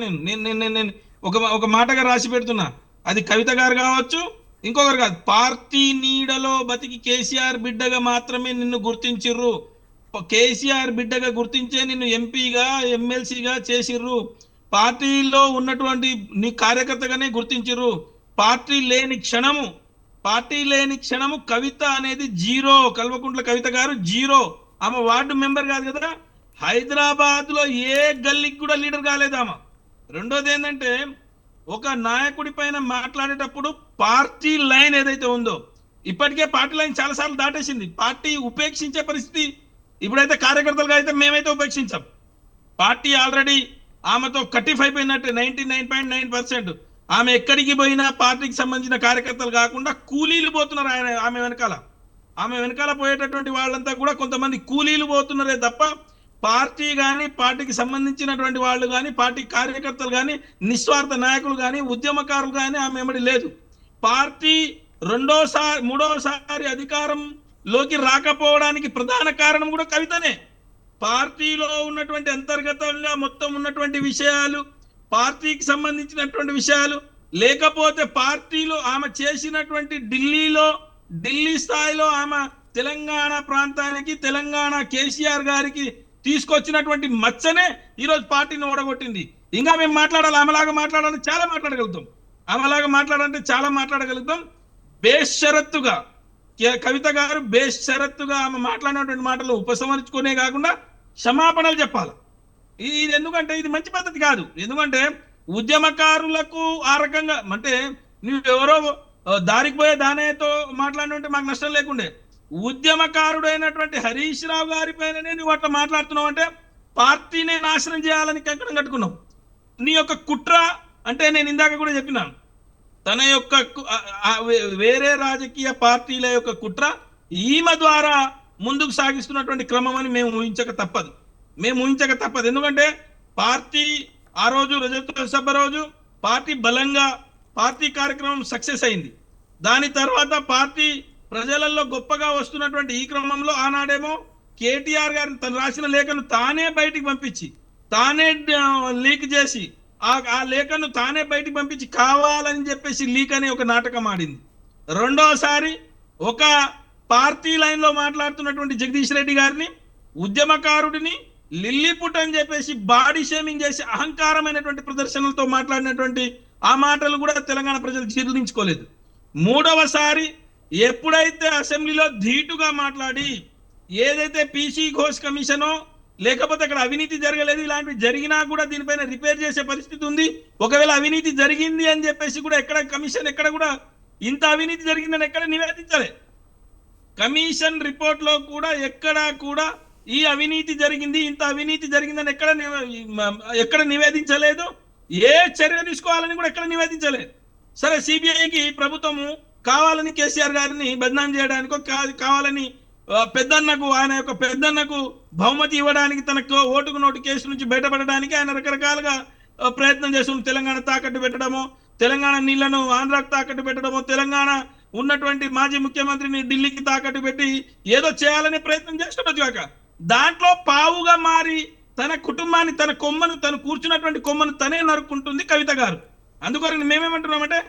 S4: నేను ఒక మాటగా రాసి పెడుతున్నా. అది కవిత గారు కావచ్చు, ఇంకొకరు కాదు. పార్టీ నీడలో బతికి కేసీఆర్ బిడ్డగా మాత్రమే నిన్ను గుర్తించిర్రు. కేసీఆర్ బిడ్డగా గుర్తించే నిన్ను ఎంపీగా, ఎమ్మెల్సీగా చేసిర్రు. పార్టీలో ఉన్నటువంటి నీ కార్యకర్తగానే గుర్తించిర్రు. పార్టీ లేని క్షణము కవిత అనేది జీరో. కల్వకుంట్ల కవిత గారు జీరో. ఆమె వార్డు మెంబర్ కాదు కదా. హైదరాబాద్ లో ఏ గల్లీకి కూడా లీడర్ కాలేదు ఆమె. రెండోది ఏంటంటే, ఒక నాయకుడి పైన మాట్లాడేటప్పుడు పార్టీ లైన్ ఏదైతే ఉందో, ఇప్పటికే పార్టీ లైన్ చాలా సార్లు దాటేసింది. పార్టీ ఉపేక్షించే పరిస్థితి ఇప్పుడైతే కార్యకర్తలుగా అయితే మేమైతే ఉపేక్షించాం. పార్టీ ఆల్రెడీ ఆమెతో కటిఫ్ అయిపోయినట్టే 99.9%. ఆమె ఎక్కడికి పోయినా పార్టీకి సంబంధించిన కార్యకర్తలు కాకుండా కూలీలు పోతున్నారు. ఆమె వెనకాల పోయేటటువంటి వాళ్ళంతా కూడా కొంతమంది కూలీలు పోతున్నారే తప్ప పార్టీ కానీ, పార్టీకి సంబంధించినటువంటి వాళ్ళు కానీ, పార్టీ కార్యకర్తలు కానీ, నిస్వార్థ నాయకులు కానీ, ఉద్యమకారులు కానీ ఆమె వెంబడి లేదు. పార్టీ మూడోసారి అధికారంలోకి రాకపోవడానికి ప్రధాన కారణం కూడా కవితనే. పార్టీలో ఉన్నటువంటి అంతర్గతంగా మొత్తం ఉన్నటువంటి విషయాలు, పార్టీకి సంబంధించినటువంటి విషయాలు, లేకపోతే పార్టీలో ఆమె చేసినటువంటి ఢిల్లీ స్థాయిలో ఆమె తెలంగాణ ప్రాంతానికి, తెలంగాణ కేసీఆర్ గారికి తీసుకొచ్చినటువంటి మచ్చనే ఈరోజు పార్టీని ఓడగొట్టింది. ఇంకా మేము మాట్లాడాలి, ఆమెలాగా మాట్లాడాలని చాలా మాట్లాడగలుగుతాం. ఆమెలాగా మాట్లాడాలంటే చాలా మాట్లాడగలుగుతాం. బేషరత్తుగా కవిత గారు బేషరత్తుగా ఆమె మాట్లాడినటువంటి మాటలు ఉపసంహరించుకునే కాకుండా క్షమాపణలు చెప్పాలి. ఇది ఎందుకంటే ఇది మంచి పద్ధతి కాదు. ఎందుకంటే ఉద్యమకారులకు ఆ రకంగా అంటే నువ్వెవరో దారికి పోయే దానేతో మాట్లాడినంటే మాకు నష్టం లేకుండే, ఉద్యమకారుడైనటువంటి హరీష్ రావు గారి పైననే నువ్వు అట్లా మాట్లాడుతున్నావు అంటే పార్టీనే నాశనం చేయాలని కంకణం కట్టుకున్నావు. నీ యొక్క కుట్ర అంటే నేను ఇందాక కూడా చెప్పినాను, తన యొక్క వేరే రాజకీయ పార్టీల యొక్క కుట్ర ఈమె ద్వారా ముందుకు సాగిస్తున్నటువంటి క్రమం అని మేము ఊహించక తప్పదు. ఎందుకంటే పార్టీ ఆ రోజు రజతోత్సవ రోజు పార్టీ బలంగా పార్టీ కార్యక్రమం సక్సెస్ అయింది. దాని తర్వాత పార్టీ ప్రజలలో గొప్పగా వస్తున్నటువంటి ఈ క్రమంలో ఆనాడేమో కేటీఆర్ గారిని తను రాసిన లేఖను తానే బయటికి పంపించి, తానే లీక్ చేసి, ఆ లేఖను తానే బయటికి పంపించి కావాలని చెప్పేసి లీక్ అనే ఒక నాటకం ఆడింది. రెండోసారి ఒక పార్టీ లైన్ లో మాట్లాడుతున్నటువంటి జగదీష్ రెడ్డి గారిని, ఉద్యమకారుడిని లిల్లీపుట్ అని చెప్పేసి బాడీ షేమింగ్ చేసి అహంకారమైనటువంటి ప్రదర్శనలతో మాట్లాడినటువంటి ఆ మాటలు కూడా తెలంగాణ ప్రజలు జీర్ణించుకోలేదు. మూడవసారి ఎప్పుడైతే అసెంబ్లీలో ధీటుగా మాట్లాడి ఏదైతే పీసీ ఘోష్ కమిషనో లేకపోతే అక్కడ అవినీతి జరగలేదు, ఇలాంటివి జరిగినా కూడా దీనిపైన రిపేర్ చేసే పరిస్థితి ఉంది, ఒకవేళ అవినీతి జరిగింది అని చెప్పేసి కూడా కమిషన్ ఎక్కడ కూడా ఇంత అవినీతి జరిగిందని ఎక్కడ నివేదించలే. కమిషన్ రిపోర్ట్ లో కూడా ఎక్కడా కూడా ఈ అవినీతి జరిగింది, ఇంత అవినీతి జరిగిందని ఎక్కడ నివేదించలేదు. ఏ చర్య తీసుకోవాలని కూడా ఎక్కడ నివేదించలేదు. సరే, సిబిఐకి ప్రభుత్వము కావాలని కేసీఆర్ గారిని బదనాం చేయడానికో కావాలని ఆయన యొక్క పెద్దన్నకు బహుమతి ఇవ్వడానికి, తనకు ఓటుకు నోటు కేసు నుంచి బయటపడడానికి ఆయన రకరకాలుగా ప్రయత్నం చేస్తుంది. తెలంగాణ తాకట్టు పెట్టడమో, తెలంగాణ నీళ్లను ఆంధ్రాకు తాకట్టు పెట్టడమో, తెలంగాణ ఉన్నటువంటి మాజీ ముఖ్యమంత్రిని ఢిల్లీకి తాకట్టు పెట్టి ఏదో చేయాలనే ప్రయత్నం చేస్తుండొచ్చు కాక దాంట్లో పావుగా మారి తన కుటుంబాన్ని తన కొమ్మను తను కూర్చున్నటువంటి కొమ్మను తనే నరుక్కుంటుంది కవిత గారు. అందుకొరకు మేమేమంటున్నామంటే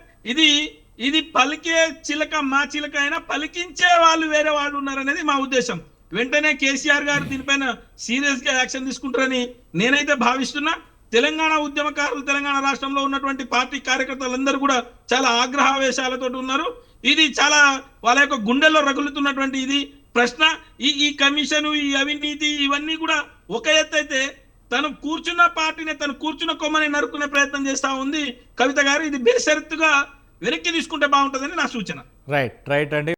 S4: ఇది పలికే చిలక మా చిలక అయినా పలికించే వాళ్ళు వేరే వాళ్ళు ఉన్నారనేది మా ఉద్దేశం. వెంటనే కేసీఆర్ గారు దీనిపైన సీరియస్ గా యాక్షన్ తీసుకుంటారని నేనైతే భావిస్తున్నా. తెలంగాణ ఉద్యమకారులు తెలంగాణ రాష్ట్రంలో ఉన్నటువంటి పార్టీ కార్యకర్తలందరూ కూడా చాలా ఆగ్రహావేశాలతో ఉన్నారు. ఇది చాలా వాళ్ళ యొక్క గుండెల్లో రగులుతున్నటువంటి ఇది ప్రశ్న. ఈ కమిషన్, ఈ అవినీతి ఇవన్నీ కూడా ఒక ఎత్తు అయితే తను కూర్చున్న పార్టీని తను కూర్చున్న కొమ్మని నరుకునే ప్రయత్నం చేస్తా ఉంది కవిత గారు. ఇది బేషరతుగా వెనక్కి తీసుకుంటే బాగుంటుందని నా సూచన.
S1: రైట్ అండి.